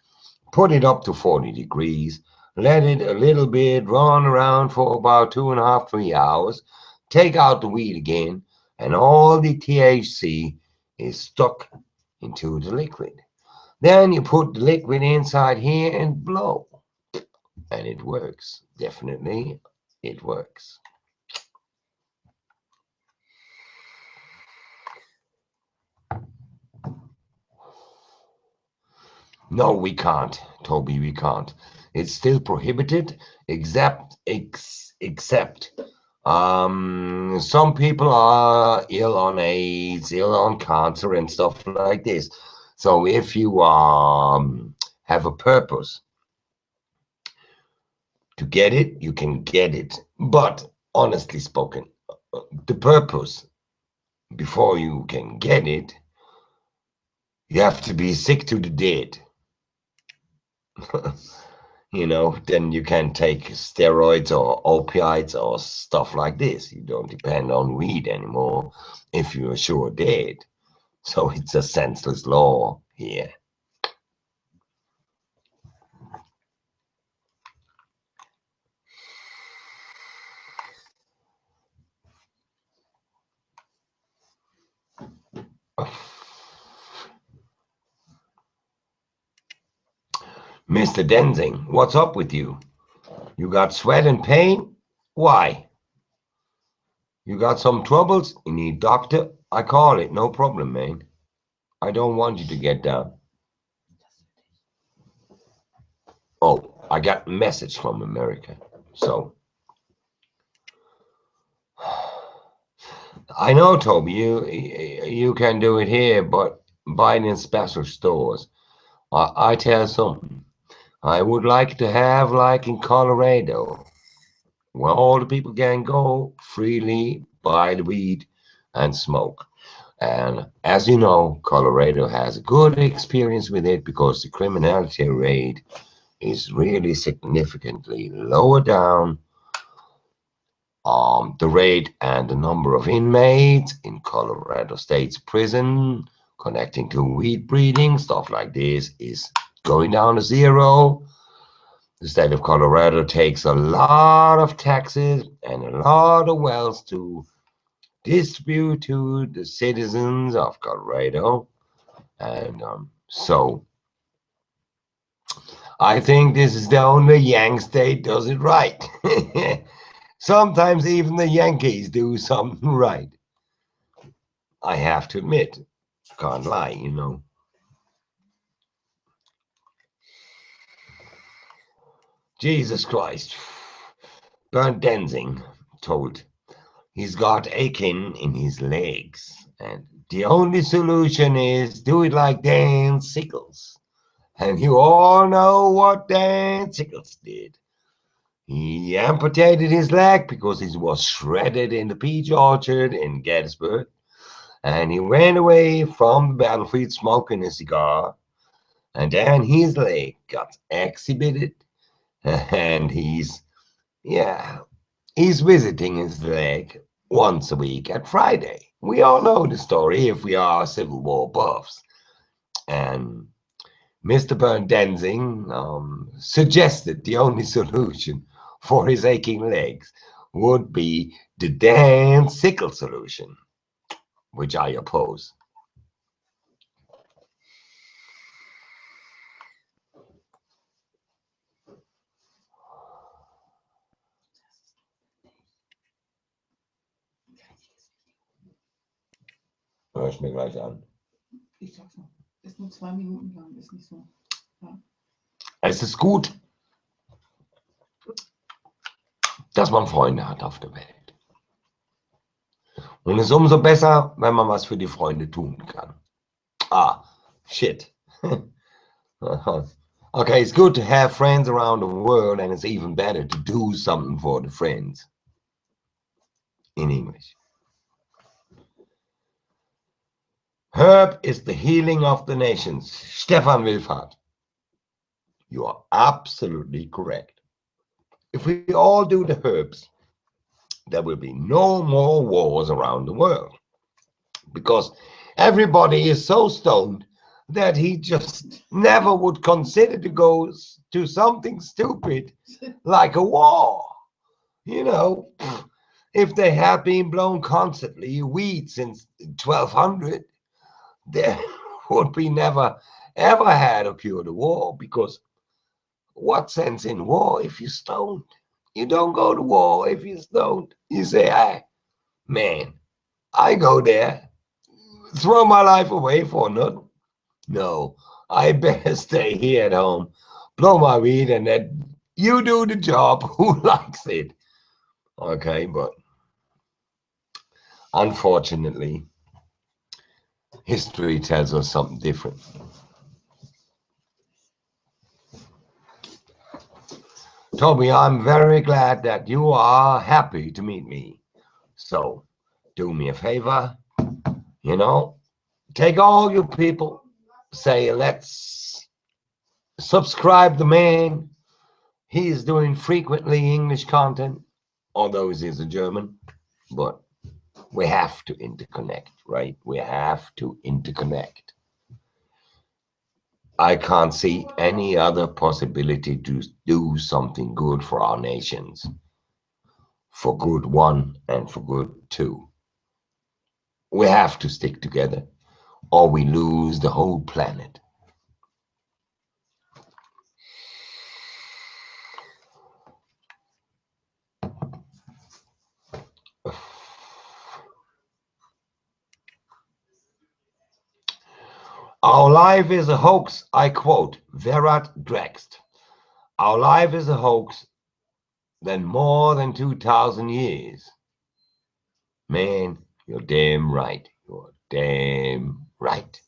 put it up to 40 degrees, let it a little bit run around for about 2.5, 3 hours, take out the weed again, and all the THC is stuck into the liquid. Then you put the liquid inside here and blow. And it works. Definitely, it works. No, we can't, Toby, we can't. It's still prohibited, except some people are ill on AIDS, ill on cancer and stuff like this. So if you have a purpose to get it, you can get it. But honestly spoken, the purpose before you can get it, you have to be sick to the dead. You know, then you can take steroids or opiates or stuff like this. You don't depend on weed anymore if you're sure dead. So it's a senseless law here. Mr. Denzing, what's up with you? You got sweat and pain? Why? You got some troubles? You need doctor? I call it, no problem, man. I don't want you to get down. Oh, I got a message from America. So, I know, Toby, you can do it here, but buy it in special stores. I tell something. I would like to have like in Colorado, where all the people can go freely, buy the weed and smoke. And as you know, Colorado has a good experience with it because the criminality rate is really significantly lower down. The rate and the number of inmates in Colorado State's prison connecting to weed breeding, stuff like this, is going down to zero. The state of Colorado takes a lot of taxes and a lot of wealth to distribute to the citizens of Colorado. And so I think this is the only Yank state does it right. Sometimes even the Yankees do something right. I have to admit, can't lie, you know. Jesus Christ. Bernd Denzing told he's got aching in his legs, and the only solution is do it like Dan Sickles. And you all know what Dan Sickles did. He amputated his leg because he was shredded in the peach orchard in Gettysburg, and he ran away from the battlefield smoking a cigar, and then his leg got exhibited, and he's visiting his leg once a week at Friday. We all know the story if we are Civil War buffs. And Mr. Bernd Denzing suggested the only solution for his aching legs would be the Dan Sickles solution, which I oppose. Hör ich mir gleich an. Ich sag's noch. Ist nur 2 Minuten lang, ist nicht so. Ja. Es ist gut, dass man Freunde hat auf der Welt. Und es ist umso besser, wenn man was für die Freunde tun kann. Ah, shit. Okay, it's good to have friends around the world, and it's even better to do something for the friends. In English. Herb is the healing of the nations. Stefan Wilfahrt. You are absolutely correct. If we all do the herbs, there will be no more wars around the world. Because everybody is so stoned that he just never would consider to go to something stupid like a war. You know, if they had been blown constantly wheat since 1200, there would be never ever had occurred a war, because what sense in war if you're stoned? You don't go to war if you're stoned. You say, hey, man, I go there, throw my life away for nothing. No, I better stay here at home, blow my weed, and then you do the job. Who likes it? Okay, but unfortunately, history tells us something different. Toby, I'm very glad that you are happy to meet me. So do me a favor, you know, take all you people, say, let's subscribe the man. He is doing frequently English content, although he's a German, but we have to interconnect, right? We have to interconnect. I can't see any other possibility to do something good for our nations. For good one and for good two. We have to stick together, or we lose the whole planet. Our life is a hoax, I quote Verat Drext. Our life is a hoax than more than 2,000 years. Man, you're damn right. You're damn right.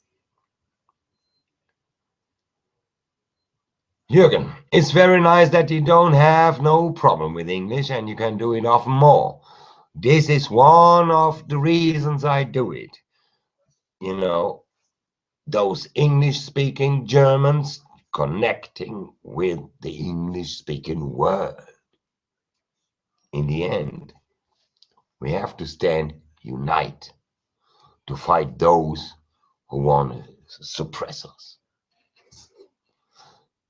Jürgen, it's very nice that you don't have no problem with English and you can do it often more. This is one of the reasons I do it. You know, those English-speaking Germans connecting with the English-speaking world. In the end, we have to stand united to fight those who want to suppress us.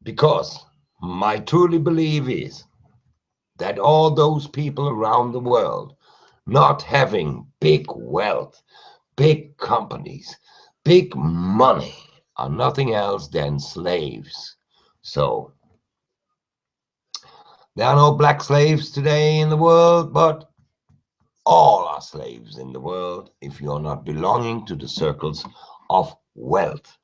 Because my truly belief is that all those people around the world not having big wealth, big companies, big money are nothing else than slaves. So there are no black slaves today in the world, but all are slaves in the world if you're not belonging to the circles of wealth.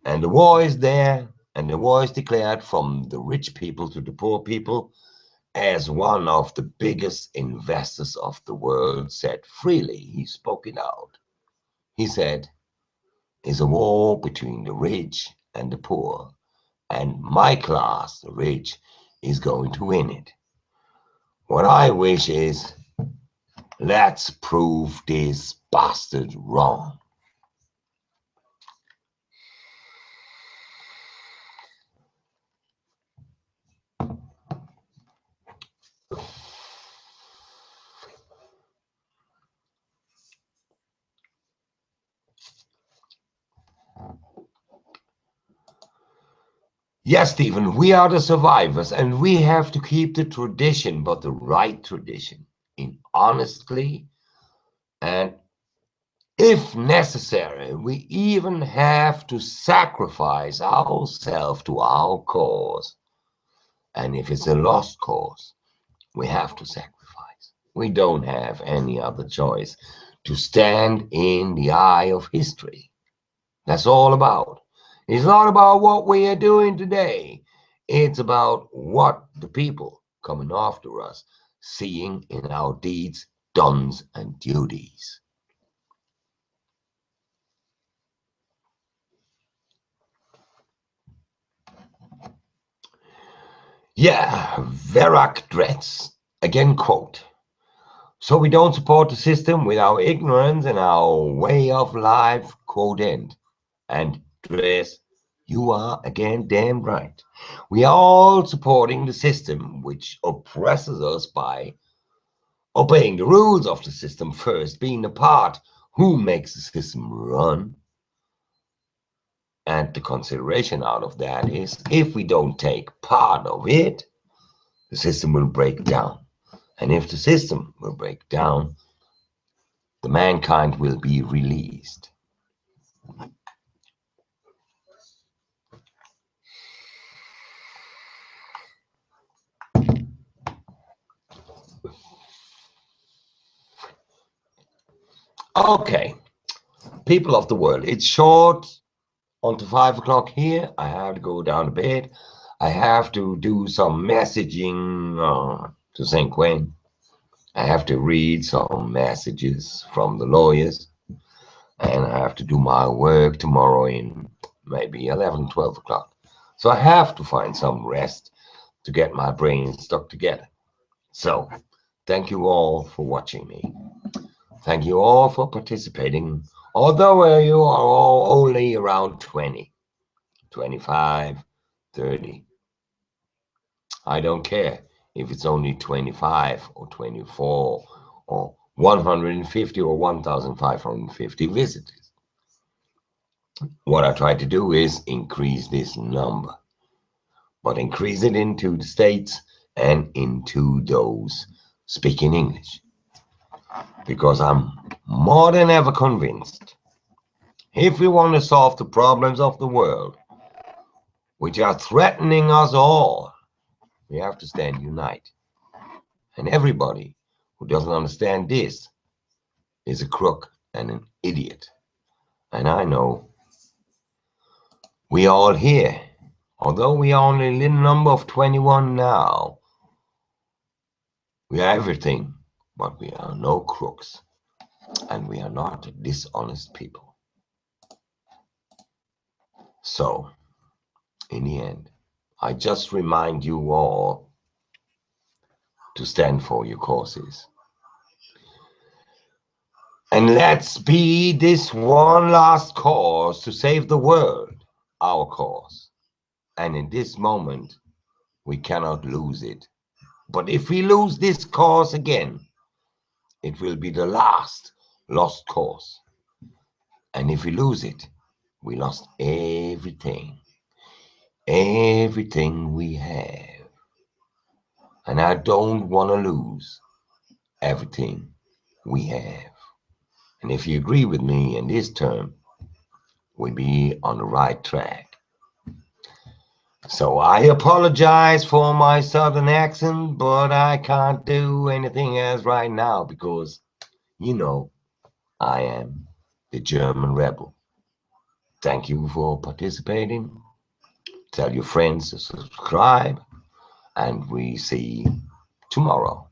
And the war is there and the war is declared from the rich people to the poor people, as one of the biggest investors of the world said freely. He spoke it out. He said, "It's a war between the rich and the poor, and my class, the rich, is going to win it." What I wish is, let's prove this bastard wrong. Yes, Stephen, we are the survivors, and we have to keep the tradition, but the right tradition, in honestly, and if necessary, we even have to sacrifice ourselves to our cause. And if it's a lost cause, we have to sacrifice. We don't have any other choice to stand in the eye of history. That's all about. It's not about what we are doing today. It's about what the people coming after us seeing in our deeds, dons, and duties. Yeah, Verak Dretz, again quote. "So we don't support the system with our ignorance and our way of life," quote end. And Dres, you are again damn right. We are all supporting the system which oppresses us by obeying the rules of the system first, being the part who makes the system run. And the consideration out of that is, if we don't take part of it, the system will break down. And if the system will break down, the mankind will be released. Okay, people of the world, it's short on to 5 o'clock here. I have to go down to bed. I have to do some messaging to St. Quinn. I have to read some messages from the lawyers. And I have to do my work tomorrow in maybe 11, 12 o'clock. So I have to find some rest to get my brain stuck together. So thank you all for watching me. Thank you all for participating, although you are all only around 20, 25, 30. I don't care if it's only 25 or 24 or 150 or 1,550 visitors. What I try to do is increase this number, but increase it into the States and into those speaking English. Because I'm more than ever convinced, if we want to solve the problems of the world, which are threatening us all, we have to stand united. And everybody who doesn't understand this is a crook and an idiot. And I know we all here, although we are only a little number of 21 now, we are everything, but we are no crooks, and we are not dishonest people. So, in the end, I just remind you all to stand for your causes. And let's be this one last cause to save the world, our cause. And in this moment, we cannot lose it. But if we lose this cause again, it will be the last lost cause. And if we lose it, we lost everything. Everything we have. And I don't want to lose everything we have. And if you agree with me in this term, we'll be on the right track. So I apologize for my southern accent, but I can't do anything else right now because, you know, I am the German rebel. Thank you for participating. Tell your friends to subscribe, and we see tomorrow,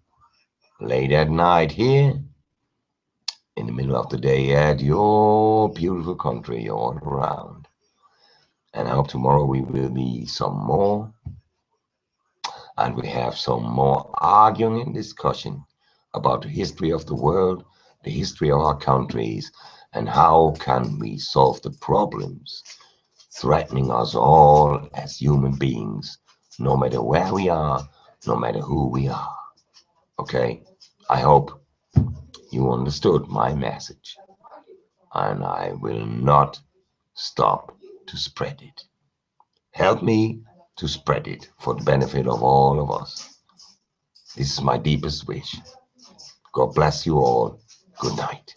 late at night here, in the middle of the day at your beautiful country all around. And I hope tomorrow we will be some more, and we have some more arguing and discussion about the history of the world, the history of our countries, and how can we solve the problems threatening us all as human beings, no matter where we are, no matter who we are. Okay? I hope you understood my message, and I will not stop to spread it. Help me to spread it for the benefit of all of us. This is my deepest wish. God bless you all. Good night.